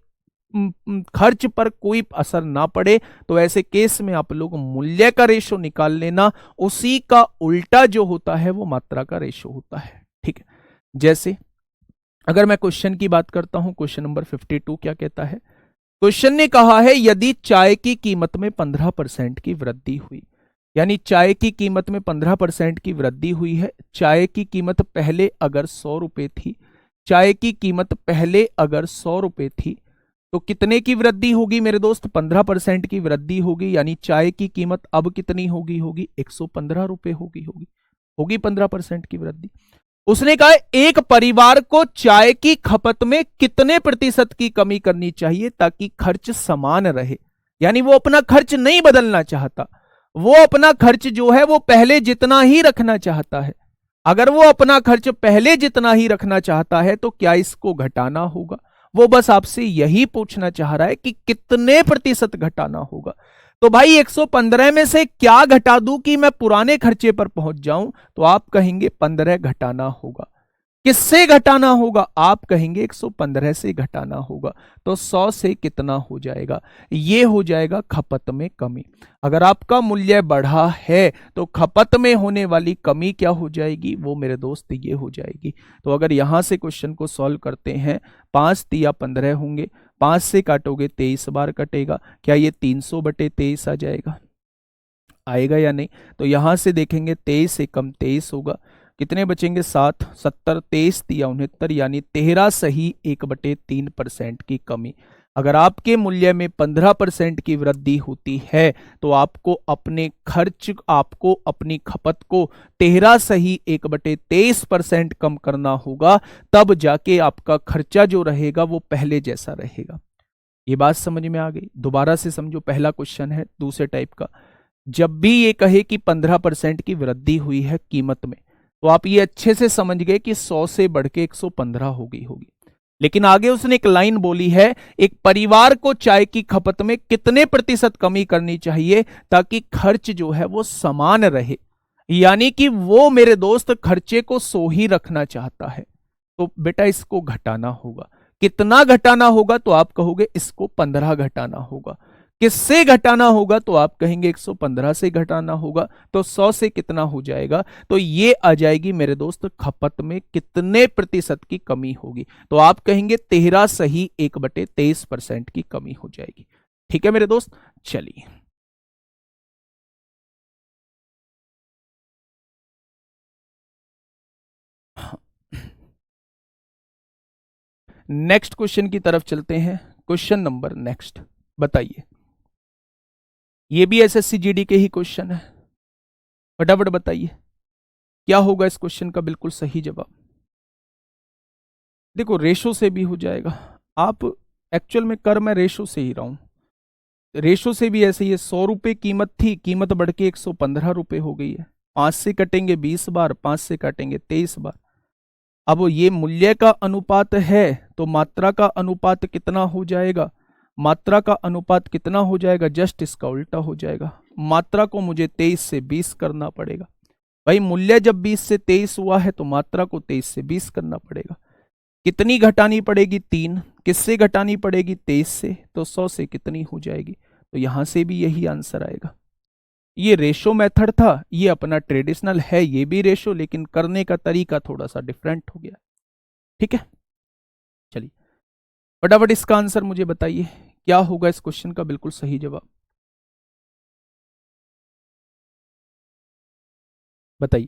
खर्च पर कोई असर ना पड़े, तो ऐसे केस में आप लोग मूल्य का रेशो निकाल लेना। उसी का उल्टा जो होता है वो मात्रा का रेशो होता है। ठीक है, जैसे अगर मैं क्वेश्चन की बात करता हूं, क्वेश्चन नंबर 52 क्या कहता है? क्वेश्चन ने कहा है यदि चाय की कीमत में 15% की वृद्धि हुई, यानी चाय की कीमत में 15% की वृद्धि हुई है। चाय की कीमत पहले अगर 100 रुपए थी, चाय की कीमत पहले अगर 100 रुपए थी, तो कितने की वृद्धि होगी मेरे दोस्त? 15% की वृद्धि होगी, यानी चाय की कीमत अब कितनी होगी? होगी 115 रुपए होगी 15% की वृद्धि। उसने कहा एक परिवार को चाय की खपत में कितने प्रतिशत की कमी करनी चाहिए ताकि खर्च समान रहे। यानी वो अपना खर्च नहीं बदलना चाहता, वो अपना खर्च जो है वो पहले जितना ही रखना चाहता है। अगर वो अपना खर्च पहले जितना ही रखना चाहता है तो क्या इसको घटाना होगा? वो बस आपसे यही पूछना चाह रहा है कि कितने प्रतिशत घटाना होगा। तो भाई 115 में से क्या घटा दूं कि मैं पुराने खर्चे पर पहुंच जाऊं? तो आप कहेंगे 15 घटाना होगा। किससे घटाना होगा? आप कहेंगे 115 से घटाना होगा। तो 100 से कितना हो जाएगा? ये हो जाएगा खपत में कमी। अगर आपका मूल्य बढ़ा है तो खपत में होने वाली कमी क्या हो जाएगी? वो मेरे दोस्त ये हो जाएगी। तो अगर यहां से क्वेश्चन को सॉल्व करते हैं, 5 तिया 15 होंगे, 5 से काटोगे 23 बार कटेगा, क्या ये 300/23 आ जाएगा? आएगा या नहीं? तो यहां से देखेंगे 23 से कम 23 होगा, कितने बचेंगे? 7, 70, 23 तिया 69, यानी 13 सही 1/3% की कमी। अगर आपके मूल्य में 15% की वृद्धि होती है तो आपको अपने खर्च, आपको अपनी खपत को 13 सही 1/23% कम करना होगा, तब जाके आपका खर्चा जो रहेगा वो पहले जैसा रहेगा। ये बात समझ में आ गई? दोबारा से समझो, पहला क्वेश्चन है दूसरे टाइप का। जब भी ये कहे कि 15% की वृद्धि हुई है कीमत में, तो आप ये अच्छे से समझ गए कि 100 से बढ़ के 115 हो गई होगी। लेकिन आगे उसने एक लाइन बोली है, एक परिवार को चाय की खपत में कितने प्रतिशत कमी करनी चाहिए ताकि खर्च जो है वो समान रहे। यानी कि वो मेरे दोस्त खर्चे को 100 ही रखना चाहता है, तो बेटा इसको घटाना होगा। कितना घटाना होगा? तो आप कहोगे इसको 15 घटाना होगा। किससे घटाना होगा? तो आप कहेंगे 115 से घटाना होगा। तो 100 से कितना हो जाएगा? तो ये आ जाएगी मेरे दोस्त खपत में कितने प्रतिशत की कमी होगी। तो आप कहेंगे 13 सही 1/23% की कमी हो जाएगी। ठीक है मेरे दोस्त, चलिए नेक्स्ट क्वेश्चन की तरफ चलते हैं। क्वेश्चन नंबर नेक्स्ट, बताइए। ये भी एसएससी जीडी के ही क्वेश्चन है, फटाफट बताइए क्या होगा इस क्वेश्चन का बिल्कुल सही जवाब। देखो रेशो से भी हो जाएगा, आप एक्चुअल में कर मैं रेशो से ही रहा हूं। रेशो से भी ऐसे ही है, 100 रुपए कीमत थी, कीमत बढ़ के 115 रुपए हो गई है। 5 से कटेंगे 20 बार, 5 से काटेंगे 23 बार। अब ये मूल्य का अनुपात है तो मात्रा का अनुपात कितना हो जाएगा? मात्रा का अनुपात कितना हो जाएगा? जस्ट इसका उल्टा हो जाएगा। मात्रा को मुझे 23 से 20 करना पड़ेगा। भाई मूल्य जब 20 से 23 हुआ है तो मात्रा को 23 से 20 करना पड़ेगा। कितनी घटानी पड़ेगी? 3। किससे घटानी पड़ेगी? 23 से। तो 100 से कितनी हो जाएगी? तो यहां से भी यही आंसर आएगा। ये रेशो मेथड था, ये अपना ट्रेडिशनल है, ये भी रेशो, लेकिन करने का तरीका थोड़ा सा डिफरेंट हो गया। ठीक है, चलिए फटाफट इसका आंसर मुझे बताइए, क्या होगा इस क्वेश्चन का बिल्कुल सही जवाब, बताइए।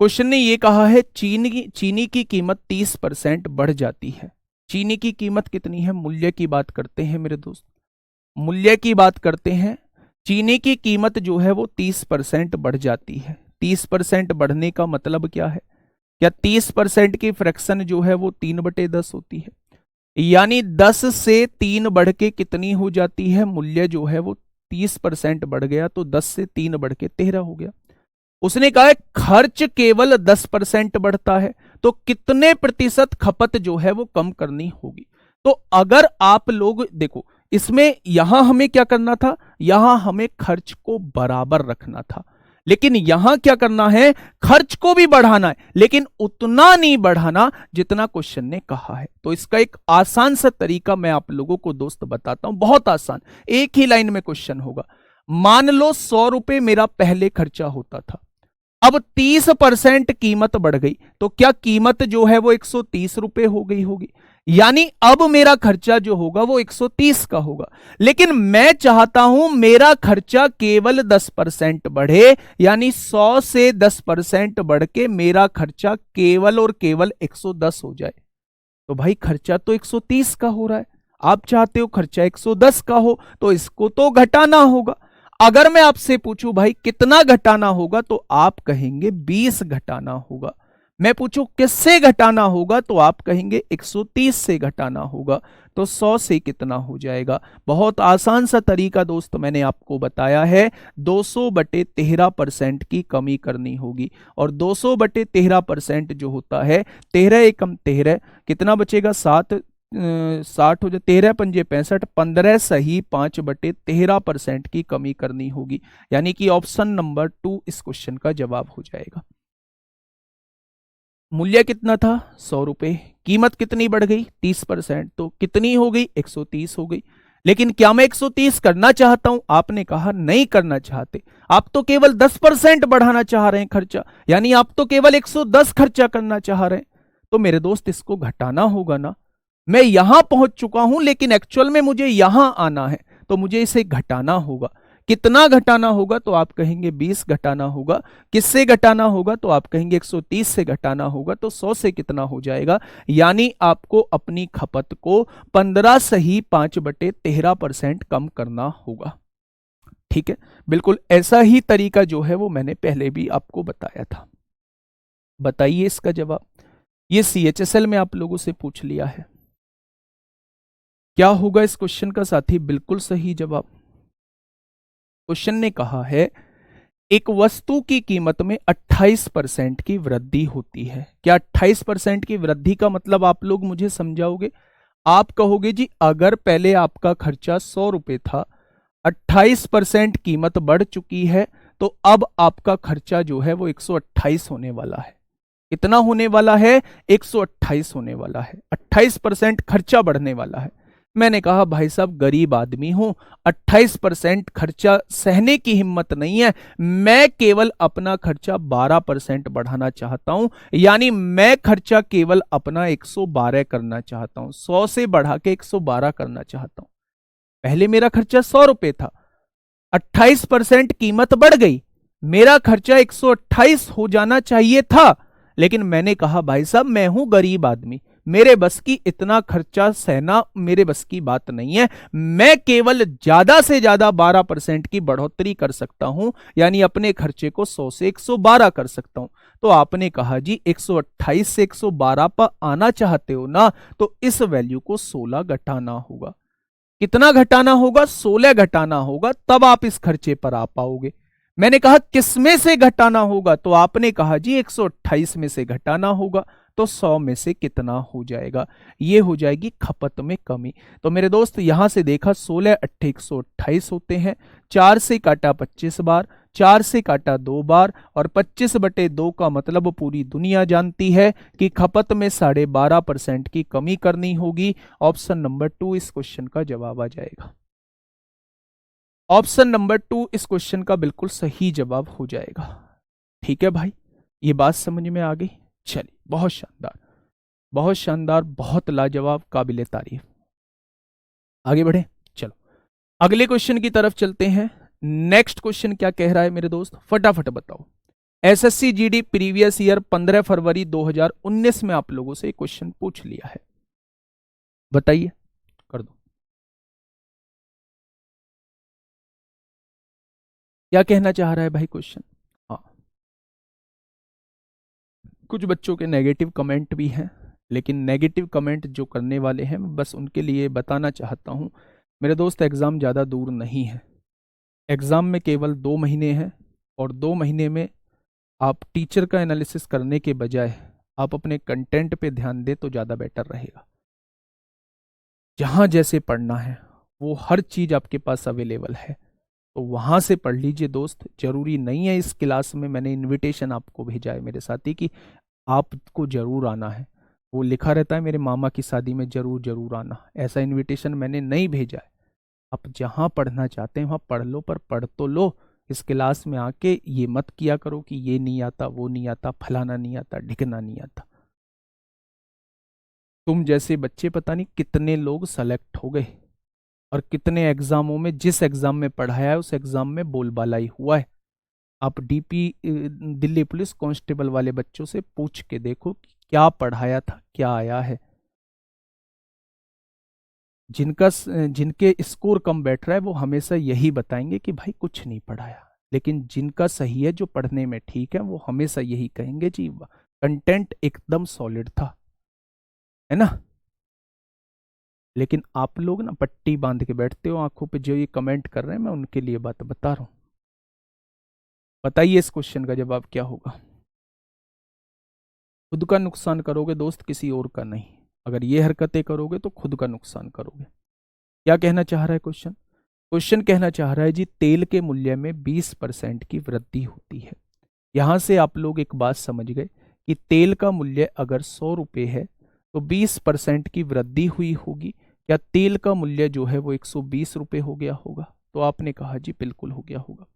क्वेश्चन ने ये कहा है चीनी की कीमत 30% बढ़ जाती है। चीनी की कीमत कितनी है? मूल्य की बात करते हैं मेरे दोस्त, मूल्य की बात करते हैं। चीनी की कीमत जो है वो 30% बढ़ जाती है। 30% बढ़ने का मतलब क्या है? क्या 30% की फ्रैक्शन जो है वो 3/10 होती है? यानी 10 से 3 बढ़ के कितनी हो जाती है? मूल्य जो है वो 30% बढ़ गया, तो 10 से 3 बढ़ के 13 हो गया। उसने कहा है खर्च केवल 10% बढ़ता है, तो कितने प्रतिशत खपत जो है वो कम करनी होगी। तो अगर आप लोग देखो, इसमें यहां हमें क्या करना था? यहां हमें खर्च को बराबर रखना था, लेकिन यहां क्या करना है? खर्च को भी बढ़ाना है, लेकिन उतना नहीं बढ़ाना जितना क्वेश्चन ने कहा है। तो इसका एक आसान सा तरीका मैं आप लोगों को दोस्त बताता हूं, बहुत आसान, एक ही लाइन में क्वेश्चन होगा। मान लो 100 रुपए मेरा पहले खर्चा होता था, अब 30% कीमत बढ़ गई, तो क्या कीमत जो है वो 130 रुपए हो गई होगी? यानी अब मेरा खर्चा जो होगा वो 130 का होगा, लेकिन मैं चाहता हूं मेरा खर्चा केवल 10% बढ़े, यानी 100 से 10% बढ़ के मेरा खर्चा केवल और केवल 110 हो जाए। तो भाई खर्चा तो 130 का हो रहा है, आप चाहते हो खर्चा 110 का हो, तो इसको तो घटाना होगा। अगर मैं आपसे पूछूं भाई कितना घटाना होगा, तो आप कहेंगे 20 घटाना होगा। मैं पूछूं किससे घटाना होगा, तो आप कहेंगे 130 से घटाना होगा। तो 100 से कितना हो जाएगा? बहुत आसान सा तरीका दोस्त मैंने आपको बताया है, 200/13% की कमी करनी होगी। और 200/13% जो होता है, 13 एकम 13, कितना बचेगा? 7, 60 हो जाए, 13 पंजे 65, 15 सही 5/13% की कमी करनी होगी। यानी कि ऑप्शन नंबर 2 इस क्वेश्चन का जवाब हो जाएगा। मूल्य कितना था? 100 रुपए, कीमत कितनी बढ़ गई? 30%, तो कितनी हो गई? 130 हो गई। लेकिन क्या मैं 130 करना चाहता हूं? आपने कहा नहीं करना चाहते, आप तो केवल 10% बढ़ाना चाह रहे हैं खर्चा, यानी आप तो केवल 110 खर्चा करना चाह रहे हैं। तो मेरे दोस्त इसको घटाना होगा ना। मैं यहां पहुंच चुका हूं, लेकिन एक्चुअल में मुझे यहां आना है, तो मुझे इसे घटाना होगा। कितना घटाना होगा? तो आप कहेंगे 20 घटाना होगा। किससे घटाना होगा? तो आप कहेंगे 130 से घटाना होगा। तो 100 से कितना हो जाएगा? यानी आपको अपनी खपत को 15 सही 5/13% कम करना होगा। ठीक है, बिल्कुल ऐसा ही तरीका जो है वो मैंने पहले भी आपको बताया था। बताइए इसका जवाब। ये CHSL में आप लोगों से पूछ लिया है, क्या होगा इस क्वेश्चन का साथी बिल्कुल सही जवाब। क्वेश्चन ने कहा है एक वस्तु की कीमत में 28% की वृद्धि होती है। क्या 28% की वृद्धि का मतलब आप लोग मुझे समझाओगे? आप कहोगे जी अगर पहले आपका खर्चा 100 रुपए था, 28% कीमत बढ़ चुकी है, तो अब आपका खर्चा जो है वो 128 होने वाला है। कितना होने वाला है? 128 होने वाला है। 28% खर्चा बढ़ने वाला है। मैंने कहा भाई साहब गरीब आदमी हूं, 28% खर्चा सहने की हिम्मत नहीं है। मैं केवल अपना खर्चा 12% बढ़ाना चाहता हूं, यानी मैं खर्चा केवल अपना 112 करना चाहता हूं, 100 से बढ़ा के 112 करना चाहता हूं। पहले मेरा खर्चा 100 रुपए था, 28% कीमत बढ़ गई, मेरा खर्चा 128 हो जाना चाहिए था, लेकिन मैंने कहा भाई साहब मैं हूं गरीब आदमी, मेरे बस की इतना खर्चा सहना मेरे बस की बात नहीं है, मैं केवल ज्यादा से ज्यादा 12% की बढ़ोतरी कर सकता हूं, यानी अपने खर्चे को 100 से 112 कर सकता हूं। तो आपने कहा जी 128 से 112 पर आना चाहते हो ना, तो इस वैल्यू को 16 घटाना होगा। कितना घटाना होगा? 16 घटाना होगा, तब आप इस खर्चे पर आ पाओगे। मैंने कहा किस में से घटाना होगा? तो आपने कहा जी 128 में से घटाना होगा, तो 100 में से कितना हो जाएगा? ये हो जाएगी खपत में कमी। तो मेरे दोस्त यहां से देखा 16 अट्ठे 128 होते हैं, 4 से काटा 25 बार, 4 से काटा 2 बार, और 25/2 का मतलब पूरी दुनिया जानती है कि खपत में 12.5% की कमी करनी होगी। ऑप्शन नंबर 2 इस क्वेश्चन का जवाब आ जाएगा। ऑप्शन नंबर 2 इस क्वेश्चन का बिल्कुल सही जवाब हो जाएगा। ठीक है भाई, ये बात समझ में आ गई? चलिए, बहुत शानदार, बहुत शानदार, बहुत लाजवाब, काबिले तारीफ। आगे बढ़े, चलो अगले क्वेश्चन की तरफ चलते हैं। नेक्स्ट क्वेश्चन क्या कह रहा है मेरे दोस्त, फटाफट बताओ। एसएससी जीडी प्रीवियस ईयर 15 फरवरी 2019 में आप लोगों से क्वेश्चन पूछ लिया है, बताइए, कर दो। क्या कहना चाह रहा है भाई क्वेश्चन? हाँ, कुछ बच्चों के नेगेटिव कमेंट भी हैं, लेकिन नेगेटिव कमेंट जो करने वाले हैं बस उनके लिए बताना चाहता हूं मेरे दोस्त, एग्ज़ाम ज़्यादा दूर नहीं है। एग्ज़ाम में केवल 2 महीने हैं, और 2 महीने में आप टीचर का एनालिसिस करने के बजाय आप अपने कंटेंट पे ध्यान दें तो ज़्यादा बेटर रहेगा। जहाँ जैसे पढ़ना है वो हर चीज़ आपके पास अवेलेबल है, तो वहाँ से पढ़ लीजिए दोस्त। ज़रूरी नहीं है इस क्लास में मैंने इनविटेशन आपको भेजा है मेरे साथी कि आपको ज़रूर आना है, वो लिखा रहता है मेरे मामा की शादी में ज़रूर ज़रूर आना, ऐसा इनविटेशन मैंने नहीं भेजा है। आप जहाँ पढ़ना चाहते हैं वहाँ पढ़ लो, पर पढ़ तो लो। इस क्लास में आके ये मत किया करो कि ये नहीं आता, वो नहीं आता, फलाना नहीं आता, ढिकना नहीं आता। तुम जैसे बच्चे पता नहीं कितने लोग सेलेक्ट हो गए, और कितने एग्जामों में, जिस एग्जाम में पढ़ाया है उस एग्जाम में बोलबाला ही हुआ है। आप डीपी दिल्ली पुलिस कांस्टेबल वाले बच्चों से पूछ के देखो कि क्या पढ़ाया था, क्या आया है। जिनके स्कोर कम बैठ रहा है वो हमेशा यही बताएंगे कि भाई कुछ नहीं पढ़ाया, लेकिन जिनका सही है, जो पढ़ने में ठीक है, वो हमेशा यही कहेंगे जी कंटेंट एकदम सॉलिड था, है ना। लेकिन आप लोग ना पट्टी बांध के बैठते हो आंखों पे, जो ये कमेंट कर रहे हैं मैं उनके लिए बात बता रहा हूं। बताइए इस क्वेश्चन का जवाब क्या होगा? खुद का नुकसान करोगे दोस्त, किसी और का नहीं। अगर ये हरकतें करोगे तो खुद का नुकसान करोगे। क्या कहना चाह रहा है क्वेश्चन? क्वेश्चन कहना चाह रहा है जी तेल के मूल्य में 20% की वृद्धि होती है। यहां से आप लोग एक बात समझ गए कि तेल का मूल्य अगर 100 रुपये है तो 20% की वृद्धि हुई होगी। क्या तेल का मूल्य जो है वो 120 रुपये हो गया होगा? तो आपने कहा जी बिल्कुल हो गया होगा।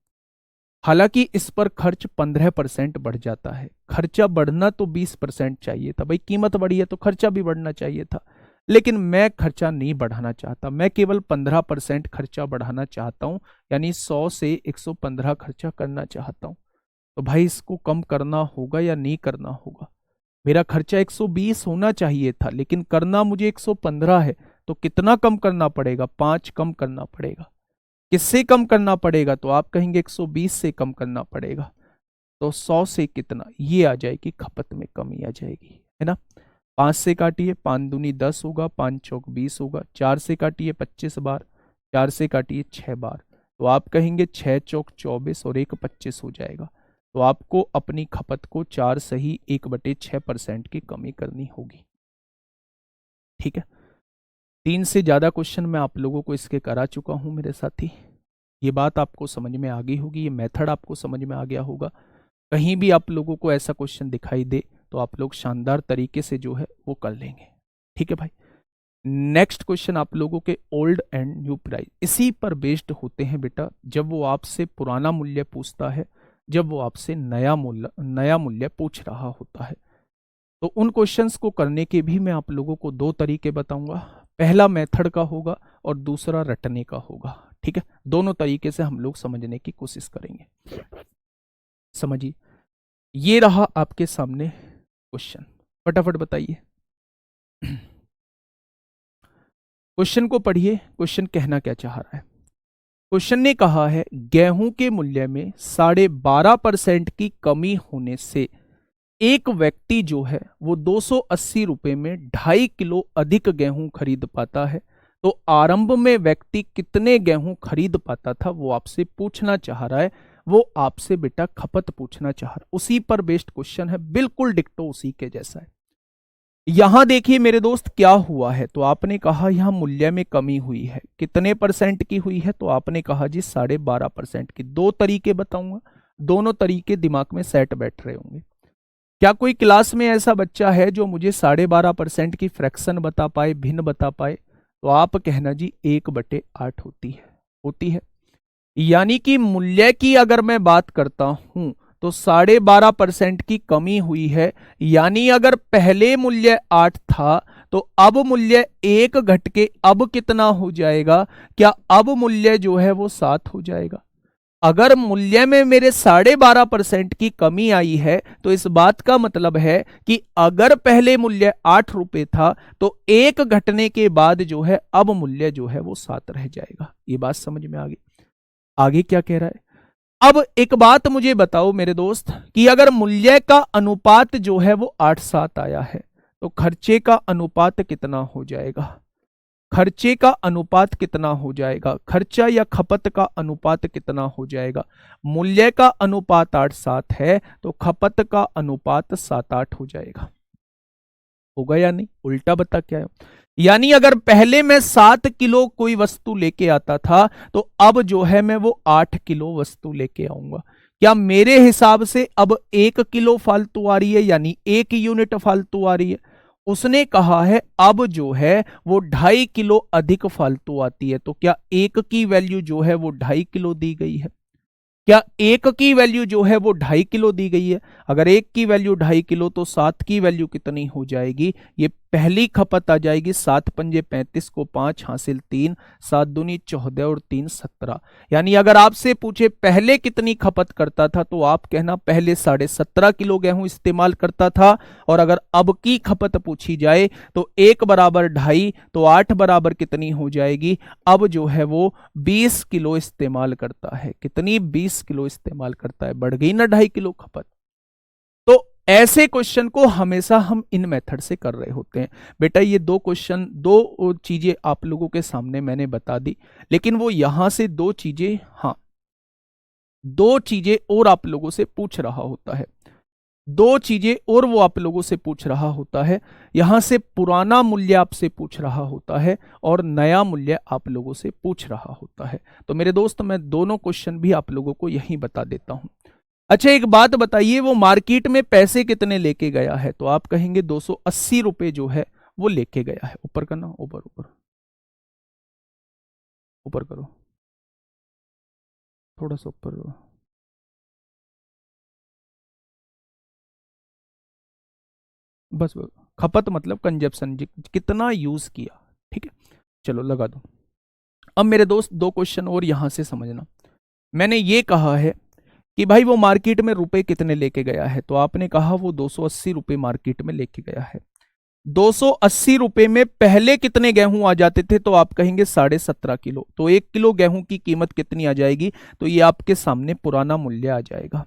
हालांकि इस पर खर्च 15% बढ़ जाता है। खर्चा बढ़ना तो 20% चाहिए था भाई, कीमत बढ़ी है तो खर्चा भी बढ़ना चाहिए था, लेकिन मैं खर्चा नहीं बढ़ाना चाहता, मैं केवल 15% खर्चा बढ़ाना चाहता हूं, यानी 100 से 115 खर्चा करना चाहता हूं। तो भाई इसको कम करना होगा या नहीं करना होगा? मेरा खर्चा 120 होना चाहिए था, लेकिन करना मुझे 115 है, तो कितना कम करना पड़ेगा? 5 कम करना पड़ेगा। किससे कम करना पड़ेगा? तो आप कहेंगे 120 से कम करना पड़ेगा। तो 100 से कितना, ये आ जाएगी खपत में कमी आ जाएगी, है ना। 5 से काटिए, 5 दूनी 10 होगा, 5 चौक 20 होगा। 4 से काटिए 25 बार, 4 से काटिए 6 बार, तो आप कहेंगे 6 चौक 24 और 1 25 हो जाएगा। तो आपको अपनी खपत को 4 सही 1/6% की कमी करनी होगी। ठीक है, 3 से ज़्यादा क्वेश्चन मैं आप लोगों को इसके करा चुका हूं मेरे साथी। ये बात आपको समझ में आ गई होगी, ये मेथड आपको समझ में आ गया होगा। कहीं भी आप लोगों को ऐसा क्वेश्चन दिखाई दे तो आप लोग शानदार तरीके से जो है वो कर लेंगे। ठीक है भाई, नेक्स्ट क्वेश्चन आप लोगों के ओल्ड एंड न्यू प्राइस इसी पर बेस्ड होते हैं बेटा। जब वो आपसे पुराना मूल्य पूछता है, जब वो आपसे नया मूल्य पूछ रहा होता है, तो उन क्वेश्चंस को करने के भी मैं आप लोगों को 2 तरीके बताऊंगा। पहला मेथड का होगा और दूसरा रटने का होगा। ठीक है, दोनों तरीके से हम लोग समझने की कोशिश करेंगे। समझिए, ये रहा आपके सामने क्वेश्चन, फटाफट बताइए। क्वेश्चन को पढ़िए, क्वेश्चन कहना क्या चाह रहा है। क्वेश्चन ने कहा है गेहूं के मूल्य में 12.5% की कमी होने से एक व्यक्ति जो है वो 280 रुपए में 2.5 किलो अधिक गेहूं खरीद पाता है। तो आरंभ में व्यक्ति कितने गेहूं खरीद पाता था वो आपसे पूछना चाह रहा है। वो आपसे बेटा खपत पूछना चाह रहा है। उसी पर बेस्ड क्वेश्चन है, बिल्कुल डिक्टो उसी के जैसा है। यहां देखिए मेरे दोस्त क्या हुआ है, तो आपने कहा यहां मूल्य में कमी हुई है, कितने परसेंट की हुई है, तो आपने कहा जी 12.5% की। 2 तरीके बताऊंगा, दोनों तरीके दिमाग में सेट बैठ रहे होंगे। क्या कोई क्लास में ऐसा बच्चा है जो मुझे 12.5% की फ्रैक्शन बता पाए, भिन्न बता पाए? तो आप कहना जी 1/8 होती है। यानी कि मूल्य की अगर मैं बात करता हूं तो 12.5% की कमी हुई है। यानी अगर पहले मूल्य 8 था तो अब मूल्य 1 घट के अब कितना हो जाएगा? क्या अब मूल्य जो है वो 7 हो जाएगा? अगर मूल्य में मेरे 12.5% की कमी आई है तो इस बात का मतलब है कि अगर पहले मूल्य 8 रुपए था तो 1 घटने के बाद जो है अब मूल्य जो है वो 7 रह जाएगा। ये बात समझ में आ गई? आगे क्या कह रहा है? अब एक बात मुझे बताओ मेरे दोस्त कि अगर मूल्य का अनुपात जो है वो 8-7 आया है तो खर्चे का अनुपात कितना हो जाएगा? खर्चे का अनुपात कितना हो जाएगा? खर्चा या खपत का अनुपात कितना हो जाएगा? मूल्य का अनुपात 8-7 है तो खपत का अनुपात 7-8 हो जाएगा। होगा या नहीं? उल्टा बता क्या है? यानी अगर पहले मैं 7 किलो कोई वस्तु लेके आता था तो अब जो है मैं वो 8 किलो वस्तु लेके आऊंगा। क्या मेरे हिसाब से अब 1 किलो फालतू आ रही है, यानी 1 यूनिट फालतू आ रही है? उसने कहा है अब जो है वो 2.5 किलो अधिक फालतू आती है। तो क्या 1 की वैल्यू जो है वो 2.5 किलो दी गई है? क्या 1 की वैल्यू जो है वो 2.5 किलो दी गई है? अगर 1 की वैल्यू 2.5 किलो तो 7 की वैल्यू कितनी हो जाएगी? ये पहली खपत आ जाएगी। 7 पंजे 35 को 5 हासिल 3, 7 दूनी 14 और 3 17। यानी अगर आपसे पूछे पहले कितनी खपत करता था तो आप कहना पहले 17.5 किलो गेहूं इस्तेमाल करता था। और अगर अब की खपत पूछी जाए तो 1 बराबर 2.5 तो 8 बराबर कितनी हो जाएगी? अब जो है वो 20 किलो इस्तेमाल करता है। कितनी? 20 किलो इस्तेमाल करता है। बढ़ गई ना 2.5 किलो खपत। तो ऐसे क्वेश्चन को हमेशा हम इन मेथड से कर रहे होते हैं। बेटा ये 2 क्वेश्चन, 2 चीजें आप लोगों के सामने मैंने बता दी, लेकिन वो यहां से 2 चीजें, हाँ 2 चीजें और आप लोगों से पूछ रहा होता है। 2 चीजें और वो आप लोगों से पूछ रहा होता है। यहां से पुराना मूल्य आपसे पूछ रहा होता है और नया मूल्य आप लोगों से पूछ रहा होता है। तो मेरे दोस्त मैं दोनों क्वेश्चन भी आप लोगों को यहीं बता देता हूं। अच्छा एक बात बताइए, वो मार्केट में पैसे कितने लेके गया है? तो आप कहेंगे 280 रुपए जो है वो लेके गया है। ऊपर करना, ऊपर ऊपर ऊपर करो, थोड़ा सा ऊपर करो। बस बस। खपत मतलब कंजप्शन, कितना यूज किया। ठीक है, चलो लगा दो। अब मेरे दोस्त 2 क्वेश्चन और यहां से समझना। मैंने ये कहा है कि भाई वो मार्केट में रुपए कितने लेके गया है, तो आपने कहा वो 280 रुपए मार्केट में लेके गया है। 280 रुपए में पहले कितने गेहूं आ जाते थे? तो आप कहेंगे 17.5 किलो। तो 1 किलो गेहूं की कीमत कितनी आ जाएगी? तो ये आपके सामने पुराना मूल्य आ जाएगा।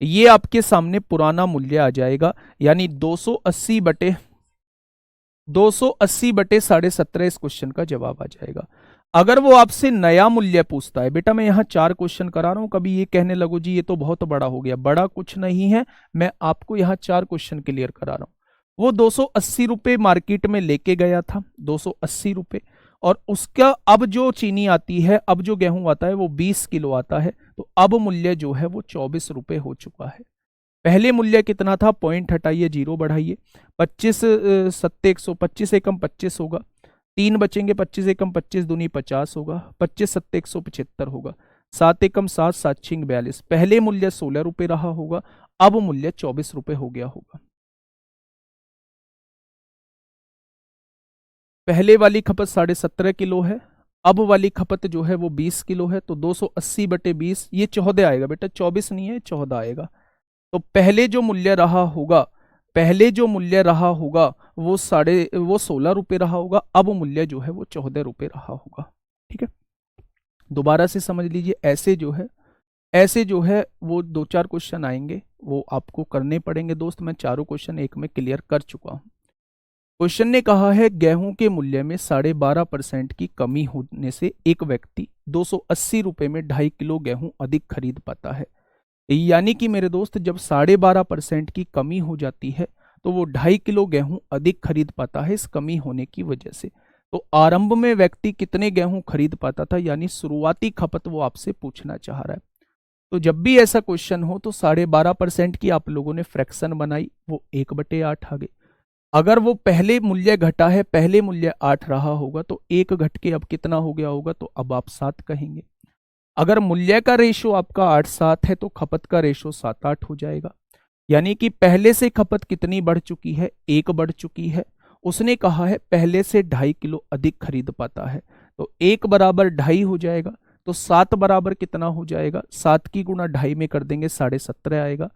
ये आपके सामने पुराना मूल्य आ जाएगा। यानी 280 बटे 280 बटे 17.5 इस क्वेश्चन का जवाब आ जाएगा। अगर वो आपसे नया मूल्य पूछता है, बेटा मैं यहाँ 4 क्वेश्चन करा रहा हूं, कभी ये कहने लगो जी ये तो बहुत बड़ा हो गया, बड़ा कुछ नहीं है, मैं आपको यहाँ 4 क्वेश्चन क्लियर करा रहा हूं। वो 280 रुपये मार्केट में लेके गया था, 280 रुपये, और उसका अब जो चीनी आती है, अब जो गेहूं आता है वो 20 किलो आता है, तो अब मूल्य जो है वो 24 रुपये हो चुका है। पहले मूल्य कितना था, पॉइंट हटाइए, जीरो बढ़ाइए, 25 सत्ते 125 एकम 25 होगा, 3 बचेंगे, 25 एकम 25 दूनी 50 होगा, 25 सत्ते 175 होगा, 7 एकम 7 7 छिंग 42। पहले मूल्य 16 रुपये रहा होगा, अब मूल्य 24 रुपये हो गया होगा। पहले वाली खपत 17.5 किलो है, अब वाली खपत जो है वो 20 किलो है, तो 280 बटे 20 ये 14 आएगा बेटा, 24 नहीं है 14 आएगा। तो पहले जो मूल्य रहा होगा, पहले जो मूल्य रहा होगा वो 16 रुपये रहा होगा, अब मूल्य जो है वो 14 रुपये रहा होगा। ठीक है, दोबारा से समझ लीजिए, ऐसे जो है वो 2-4 क्वेश्चन आएंगे, वो आपको करने पड़ेंगे दोस्त। मैं चारों क्वेश्चन एक में क्लियर कर चुका हूं। क्वेश्चन ने कहा है गेहूं के मूल्य में 12.5% की कमी होने से एक व्यक्ति 280 रुपये में 2.5 किलो गेहूं अधिक खरीद पाता है। यानी कि मेरे दोस्त जब 12.5% की कमी हो जाती है तो वो 2.5 किलो गेहूं अधिक खरीद पाता है इस कमी होने की वजह से। तो आरंभ में व्यक्ति कितने गेहूं खरीद पाता था, यानी शुरुआती खपत वो आपसे पूछना चाह रहा है। तो जब भी ऐसा क्वेश्चन हो तो 12.5% की आप लोगों ने फ्रैक्शन बनाई, वो 1/8 आ गई। अगर वो पहले मूल्य घटा है, पहले मूल्य 8 रहा होगा, तो 1 घट के अब कितना हो गया होगा, तो अब आप 7 कहेंगे। अगर मूल्य का रेशो आपका 8-7 है तो खपत का रेशो 7-8 हो जाएगा। यानी कि पहले से खपत कितनी बढ़ चुकी है, 1 बढ़ चुकी है। उसने कहा है पहले से 2.5 किलो अधिक खरीद पाता है, तो 1 बराबर 2.5 हो जाएगा, तो 7 बराबर कितना हो जाएगा, 7 की गुणा 2.5 में कर देंगे 17.5 आएगा।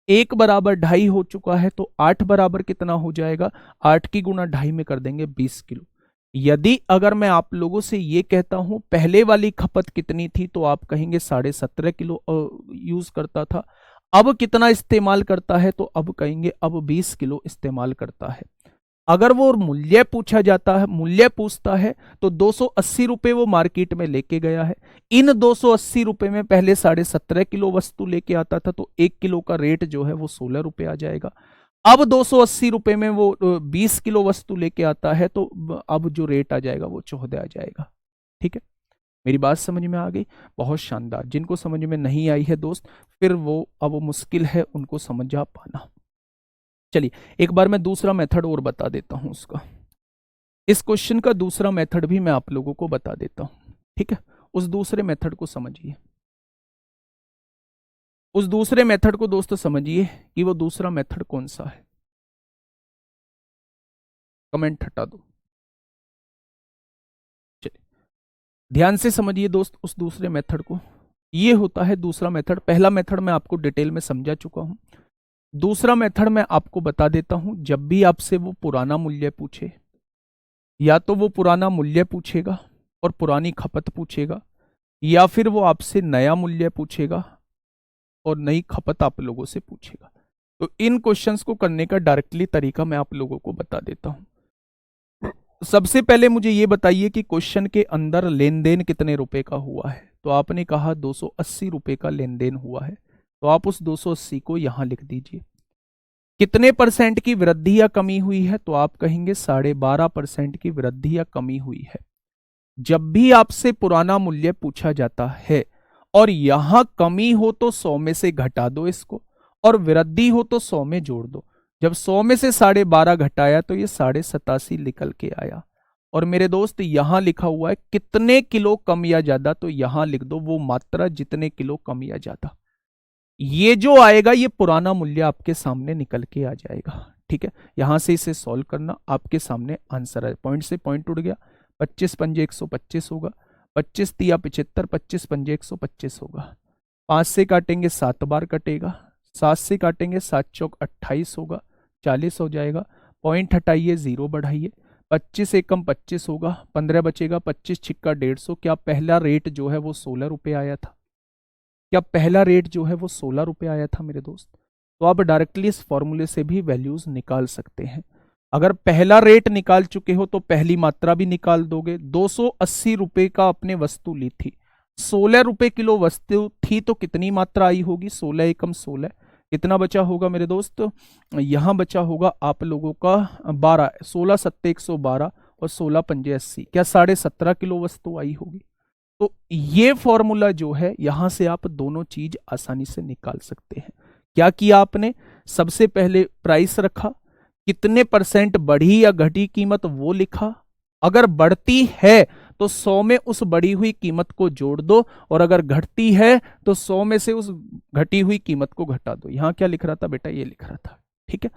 1 बराबर 2.5 हो चुका है, तो 8 बराबर कितना हो जाएगा, 8 की गुणा 2.5 में कर देंगे 20 किलो। यदि अगर मैं आप लोगों से ये कहता हूं पहले वाली खपत कितनी थी, तो आप कहेंगे 17.5 किलो यूज करता था, अब कितना इस्तेमाल करता है, तो अब कहेंगे अब 20 किलो इस्तेमाल करता है। अगर वो मूल्य पूछा जाता है, मूल्य पूछता है, तो 280 रुपये वो मार्केट में लेके गया है। इन 280 रुपये में पहले 17.5 किलो वस्तु लेके आता था, तो 1 किलो का रेट जो है वो 16 रुपये आ जाएगा। अब 280 रुपये में वो 20 किलो वस्तु लेके आता है, तो अब जो रेट आ जाएगा वो 14 आ जाएगा। ठीक है, मेरी बात समझ में आ गई? बहुत शानदार। जिनको समझ में नहीं आई है दोस्त, फिर वो अब मुश्किल है उनको समझ आ पाना। चलिए एक बार मैं दूसरा मेथड और बता देता हूं उसका। इस क्वेश्चन का दूसरा मेथड भी मैं आप लोगों को बता देता हूं। ठीक है, उस दूसरे मेथड को समझिए, उस दूसरे मेथड को दोस्तों समझिए कि वो दूसरा मेथड कौन सा है। कमेंट हटा दो। चलिए ध्यान से समझिए दोस्त उस दूसरे मेथड को। ये होता है दूसरा मेथड। पहला मेथड मैं आपको डिटेल में समझा चुका हूं। दूसरा मेथड मैं आपको बता देता हूं। जब भी आपसे वो पुराना मूल्य पूछे, या तो वो पुराना मूल्य पूछेगा और पुरानी खपत पूछेगा, या फिर वो आपसे नया मूल्य पूछेगा और नई खपत आप लोगों से पूछेगा। तो इन क्वेश्चंस को करने का डायरेक्टली तरीका मैं आप लोगों को बता देता हूं। सबसे पहले मुझे ये बताइए कि क्वेश्चन के अंदर लेन देन कितने रुपए का हुआ है। तो आपने कहा 280 रुपए का लेन देन हुआ है, तो आप उस 280 को यहां लिख दीजिए। कितने परसेंट की वृद्धि या कमी हुई है, तो आप कहेंगे 12.5% की वृद्धि या कमी हुई है। जब भी आपसे पुराना मूल्य पूछा जाता है और यहां कमी हो तो 100 में से घटा दो इसको, और वृद्धि हो तो 100 में जोड़ दो। जब 100 में से 12.5 घटाया तो ये 87.5 निकल के आया। और मेरे दोस्त यहां लिखा हुआ है कितने किलो कम या ज्यादा, तो यहां लिख दो वो मात्रा जितने किलो कम या ज्यादा। ये जो आएगा ये पुराना मूल्य आपके सामने निकल के आ जाएगा। ठीक है, यहां से इसे सॉल्व करना, आपके सामने आंसर है। पॉइंट से पॉइंट उड़ गया, 25 पंजे 125 होगा, 25 तिया 75, 25 पंजे 125 होगा। 5 से काटेंगे 7 बार कटेगा, 7 से काटेंगे 7 चौक 28 होगा, 40 हो जाएगा। पॉइंट हटाइए, 0 बढ़ाइए, 25 एकम 25 होगा, 15 बचेगा, 25 छिक्का 150। क्या पहला रेट जो है वो 16 रुपये आया था? क्या पहला रेट जो है वो 16 रुपये आया था मेरे दोस्त? तो आप डायरेक्टली इस फॉर्मूले से भी वैल्यूज निकाल सकते हैं। अगर पहला रेट निकाल चुके हो तो पहली मात्रा भी निकाल दोगे। 280 रुपए का आपने वस्तु ली थी, 16 रुपए किलो वस्तु थी, तो कितनी मात्रा आई होगी? 16 एकम 16, कितना बचा होगा मेरे दोस्त? यहां बचा होगा आप लोगों का 12, 16 सत्ते 112 और 16 पंजे 80, क्या 17.5 किलो वस्तु आई होगी? तो ये फॉर्मूला जो है यहां से आप दोनों चीज आसानी से निकाल सकते हैं। क्या किया आपने? सबसे पहले प्राइस रखा, कितने परसेंट बढ़ी या घटी कीमत वो लिखा, अगर बढ़ती है तो 100 में उस बढ़ी हुई कीमत को जोड़ दो, और अगर घटती है तो 100 में से उस घटी हुई कीमत को घटा दो। यहां क्या लिख रहा था बेटा? ये लिख रहा था। ठीक है,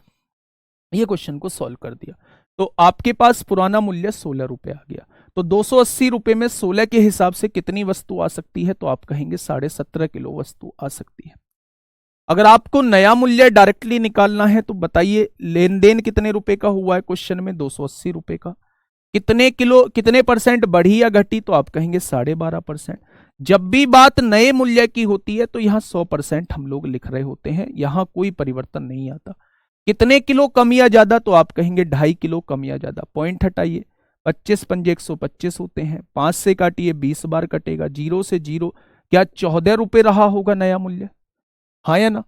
ये क्वेश्चन को सॉल्व कर दिया तो आपके पास पुराना मूल्य 16 रुपए आ गया। तो 280 रुपए में 16 के हिसाब से कितनी वस्तु आ सकती है? तो आप कहेंगे 17.5 किलो वस्तु आ सकती है। अगर आपको नया मूल्य डायरेक्टली निकालना है तो बताइए, लेन देन कितने रुपए का हुआ है क्वेश्चन में? 280 रुपए का। कितने किलो, कितने परसेंट बढ़ी या घटी? तो आप कहेंगे 12.5%। जब भी बात नए मूल्य की होती है तो यहां 100% हम लोग लिख रहे होते हैं, यहां कोई परिवर्तन नहीं आता। कितने किलो कम या ज्यादा? तो आप कहेंगे 2.5 किलो कम या ज्यादा। पॉइंट हटाइए, 25 पंजे 125 होते हैं, 5 से काटिए 20 बार कटेगा, 0 से 0, क्या 14 रुपए रहा होगा नया मूल्य? हाँ या ना?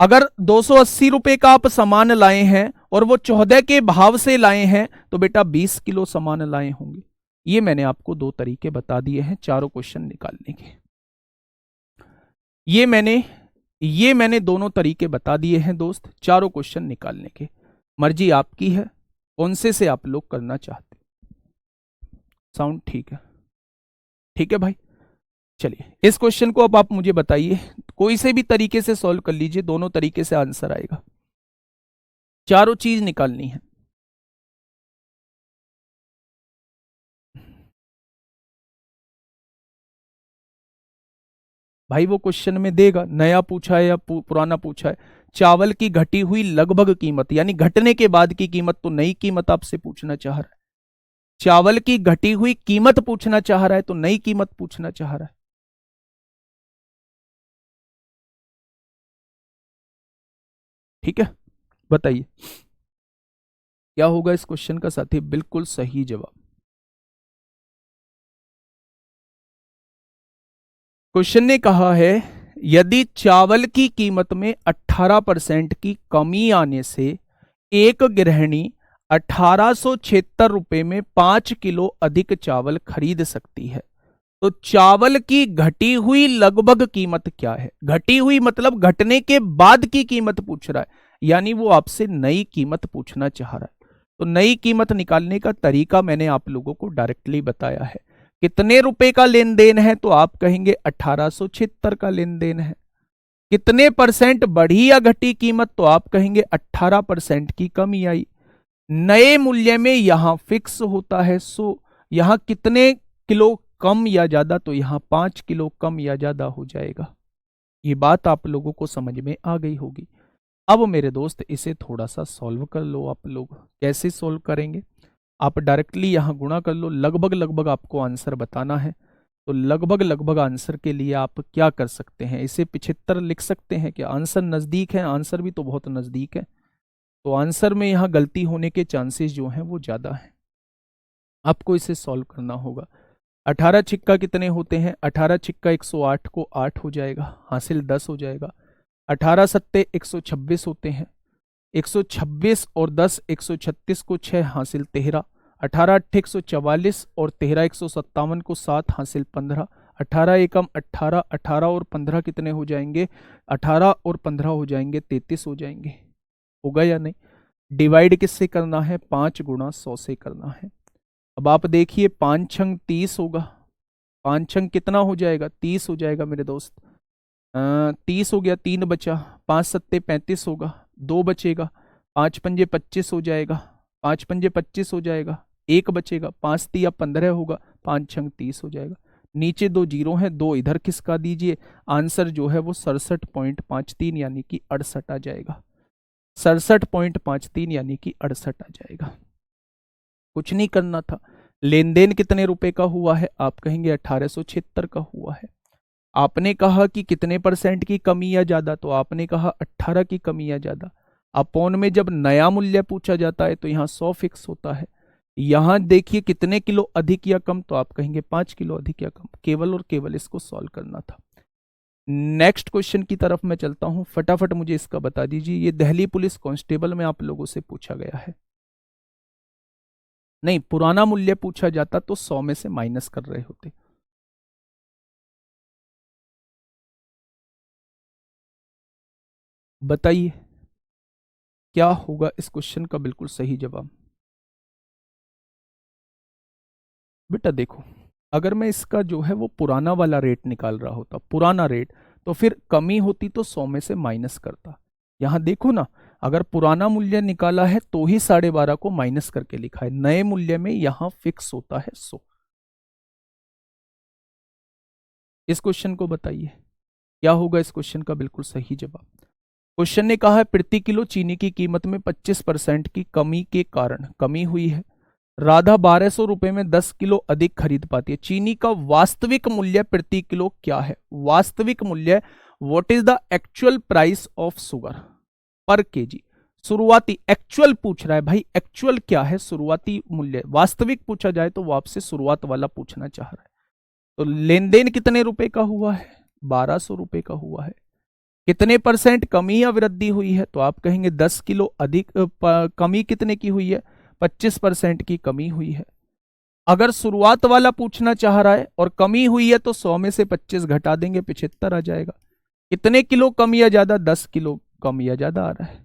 अगर 280 रुपए का आप सामान लाए हैं और वो 14 के भाव से लाए हैं तो बेटा 20 किलो सामान लाए होंगे। ये मैंने आपको दो तरीके बता दिए हैं चारों क्वेश्चन निकालने के। ये मैंने दोनों तरीके बता दिए हैं दोस्त, चारों क्वेश्चन निकालने के। मर्जी आपकी है कौन से आप लोग करना चाहते। साउंड ठीक है? ठीक है भाई, चलिए इस क्वेश्चन को अब आप मुझे बताइए, कोई से भी तरीके से सॉल्व कर लीजिए, दोनों तरीके से आंसर आएगा। चारों चीज निकालनी है। भाई वो क्वेश्चन में देगा, नया पूछा है या पुराना पूछा है। चावल की घटी हुई लगभग कीमत, यानी घटने के बाद की कीमत, तो नई कीमत आपसे पूछना चाह रहा है। चावल की घटी हुई कीमत पूछना चाह रहा है तो नई कीमत पूछना चाह रहा है। ठीक है, बताइए क्या होगा इस क्वेश्चन का साथी? बिल्कुल सही जवाब। क्वेश्चन ने कहा है, यदि चावल की कीमत में 18% की कमी आने से एक गृहिणी 1876 रुपए में 5 किलो अधिक चावल खरीद सकती है, तो चावल की घटी हुई लगभग कीमत क्या है? घटी हुई मतलब घटने के बाद की कीमत पूछ रहा है, यानी वो आपसे नई कीमत पूछना चाह रहा है। तो नई कीमत निकालने का तरीका मैंने आप लोगों को डायरेक्टली बताया है। कितने रुपए का लेन देन है? तो आप कहेंगे 1876 का लेन देन है। कितने परसेंट बढ़ी या घटी कीमत? तो आप कहेंगे 18% की कमी आई। नए मूल्य में यहां फिक्स होता है, सो यहां कितने किलो कम या ज्यादा? तो यहां 5 किलो कम या ज्यादा हो जाएगा। ये बात आप लोगों को समझ में आ गई होगी। अब मेरे दोस्त इसे थोड़ा सा सॉल्व कर लो आप लोग। कैसे सॉल्व करेंगे? आप डायरेक्टली यहां गुणा कर लो, लगभग लगभग आपको आंसर बताना है। तो लगभग लगभग आंसर के लिए आप क्या कर सकते हैं? इसे 75 लिख सकते हैं क्या? आंसर नजदीक है, आंसर भी तो बहुत नजदीक है, तो आंसर में यहां गलती होने के चांसेस जो हैं वो ज्यादा है। आपको इसे सॉल्व करना होगा। 18 छिक्का कितने होते हैं? 18 छिक्का 108 को 8 हो जाएगा, हासिल 10 हो जाएगा। 18 सत्ते 126 होते हैं, 126 और 10 136 को 6 हासिल 13। 18 अट्ठे 144 और 13 157 को 7 हासिल 15। 18 एकम 18, 18 और 15 कितने हो जाएंगे? 18 और 15 हो जाएंगे 33 हो जाएंगे। होगा या नहीं? डिवाइड किससे करना है? 5 गुणा 100 से करना है। अब आप देखिए 5 छंग 30 होगा, 5 छंग कितना हो जाएगा? 30 हो जाएगा मेरे दोस्त। 30 हो गया, 3 बचा, 5 सत्ते 35 होगा, 2 बचेगा, 5 पंजे 25 हो जाएगा, 5 पंजे 25 हो जाएगा, 1 बचेगा, 5 तिया 15 होगा, 5 छंग 30 हो जाएगा। नीचे 2 जीरो हैं, 2 इधर खिसका दीजिए, आंसर जो है वो 67.53 यानी कि 68 आ जाएगा। 67.53 यानी कि 68 आ जाएगा। कुछ नहीं करना था। लेन देन कितने रुपए का हुआ है? आप कहेंगे 1876 का हुआ है। आपने कहा कि कितने परसेंट की कमी या ज्यादा? तो आपने कहा 18 की कमी या ज्यादा। अपॉन में जब नया मूल्य पूछा जाता है तो यहाँ 100 फिक्स होता है। यहां देखिए कितने किलो अधिक या कम, तो आप कहेंगे 5 किलो अधिक या कम। केवल और केवल इसको सॉल्व करना था। नेक्स्ट क्वेश्चन की तरफ मैं चलता हूं, फटाफट मुझे इसका बता दीजिए। ये दिल्ली पुलिस कांस्टेबल में आप लोगों से पूछा गया है। नहीं, पुराना मूल्य पूछा जाता तो 100 में से माइनस कर रहे होते। बताइए क्या होगा इस क्वेश्चन का बिल्कुल सही जवाब। बेटा देखो, अगर मैं इसका जो है वो पुराना वाला रेट निकाल रहा होता, पुराना रेट, तो फिर कमी होती तो 100 में से माइनस करता। यहां देखो ना, अगर पुराना मूल्य निकाला है तो ही 12.5 को माइनस करके लिखा है। नए मूल्य में यहां फिक्स होता है 100। इस क्वेश्चन को बताइए क्या होगा इस क्वेश्चन का बिल्कुल सही जवाब। क्वेश्चन ने कहा है प्रति किलो चीनी की कीमत में 25% की कमी के कारण कमी हुई है। राधा 1200 रुपए में 10 किलो अधिक खरीद पाती है। चीनी का वास्तविक मूल्य प्रति किलो क्या है? वास्तविक मूल्य, what is the actual price of sugar पर केजी। शुरुआती एक्चुअल पूछ रहा है भाई, एक्चुअल क्या है? शुरुआती मूल्य। वास्तविक पूछा जाए तो वो आपसे शुरुआत वाला पूछना चाह रहा है। तो लेन देन कितने रुपए का हुआ है? 1200 रुपए का हुआ है। कितने परसेंट कमी या वृद्धि हुई है? तो आप कहेंगे 10 किलो अधिक। कमी कितने की हुई है? 25% की कमी हुई है। अगर शुरुआत वाला पूछना चाह रहा है और कमी हुई है तो 100 में से 25 घटा देंगे, 75 आ जाएगा। कितने किलो कम या ज्यादा? 10 किलो कम या ज्यादा आ रहा है।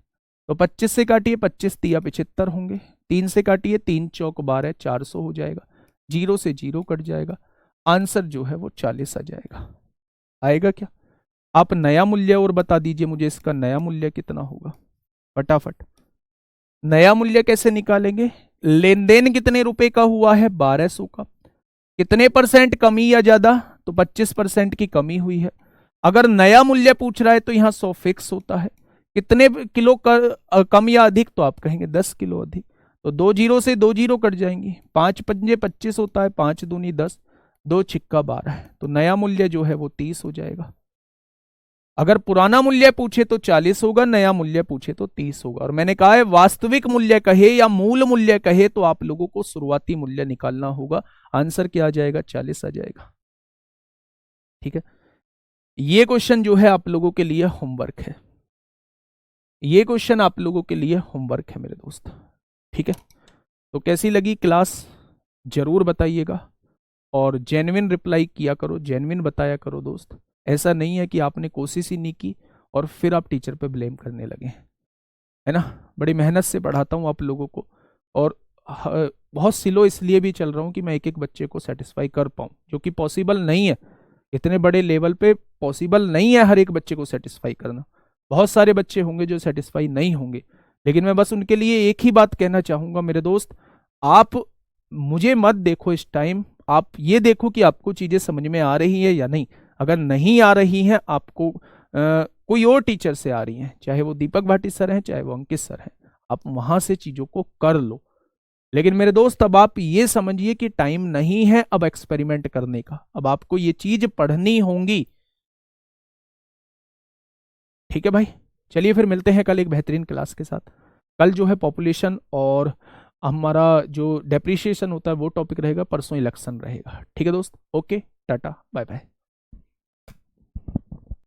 तो 25 से काटिए, 25 तिया 75 होंगे। 3 से काटिए, 3 चौक 12, 400 हो जाएगा। 0 से 0 कट जाएगा। आंसर जो है वो 40 आ जाएगा। आएगा क्या? आप नया मूल्य और बता दीजिए मुझे, इसका नया मूल्य कितना होगा फटाफट। नया मूल्य कैसे निकालेंगे? लेन देन कितने रुपए का हुआ है? 1200 का। कितने परसेंट कमी या ज्यादा? तो 25% की कमी हुई है। अगर नया मूल्य पूछ रहा है तो यहां 100 फिक्स होता है। कितने किलो कम या अधिक? तो आप कहेंगे 10 किलो अधिक। तो 2 जीरो से 2 जीरो कट जाएंगी। 5 पंजे 25 होता है, 5 दूनी 10, 2 छिक्का 12 है। तो नया मूल्य जो है वो 30 हो जाएगा। अगर पुराना मूल्य पूछे तो 40 होगा, नया मूल्य पूछे तो 30 होगा। और मैंने कहा है वास्तविक मूल्य कहे या मूल मूल्य कहे तो आप लोगों को शुरुआती मूल्य निकालना होगा। आंसर क्या आ जाएगा? 40 आ जाएगा। ठीक है, ये क्वेश्चन जो है आप लोगों के लिए होमवर्क है। ये क्वेश्चन आप लोगों के लिए होमवर्क है मेरे दोस्त। ठीक है, तो कैसी लगी क्लास जरूर बताइएगा और जेन्युइन रिप्लाई किया करो, जेन्युइन बताया करो दोस्त। ऐसा नहीं है कि आपने कोशिश ही नहीं की और फिर आप टीचर पे ब्लेम करने लगे, है ना। बड़ी मेहनत से पढ़ाता हूँ आप लोगों को और बहुत स्लो इसलिए भी चल रहा हूँ कि मैं एक एक बच्चे को सेटिस्फाई कर पाऊँ, जो कि पॉसिबल नहीं है। इतने बड़े लेवल पे पॉसिबल नहीं है हर एक बच्चे को सेटिस्फाई करना। बहुत सारे बच्चे होंगे जो सेटिस्फाई नहीं होंगे, लेकिन मैं बस उनके लिए एक ही बात कहना चाहूँगा मेरे दोस्त, आप मुझे मत देखो इस टाइम, आप ये देखो कि आपको चीज़ें समझ में आ रही है या नहीं। अगर नहीं आ रही हैं आपको, कोई और टीचर से आ रही हैं, चाहे वो दीपक भाटी सर हैं चाहे वो अंकित सर हैं, आप वहां से चीज़ों को कर लो। लेकिन मेरे दोस्त अब आप ये समझिए कि टाइम नहीं है अब एक्सपेरिमेंट करने का, अब आपको ये चीज पढ़नी होंगी। ठीक है भाई, चलिए फिर मिलते हैं कल एक बेहतरीन क्लास के साथ। कल जो है पॉपुलेशन और हमारा जो डेप्रिसिएशन होता है वो टॉपिक रहेगा, परसों इलेक्शन रहेगा। ठीक है दोस्त, ओके, टाटा बाय बाय।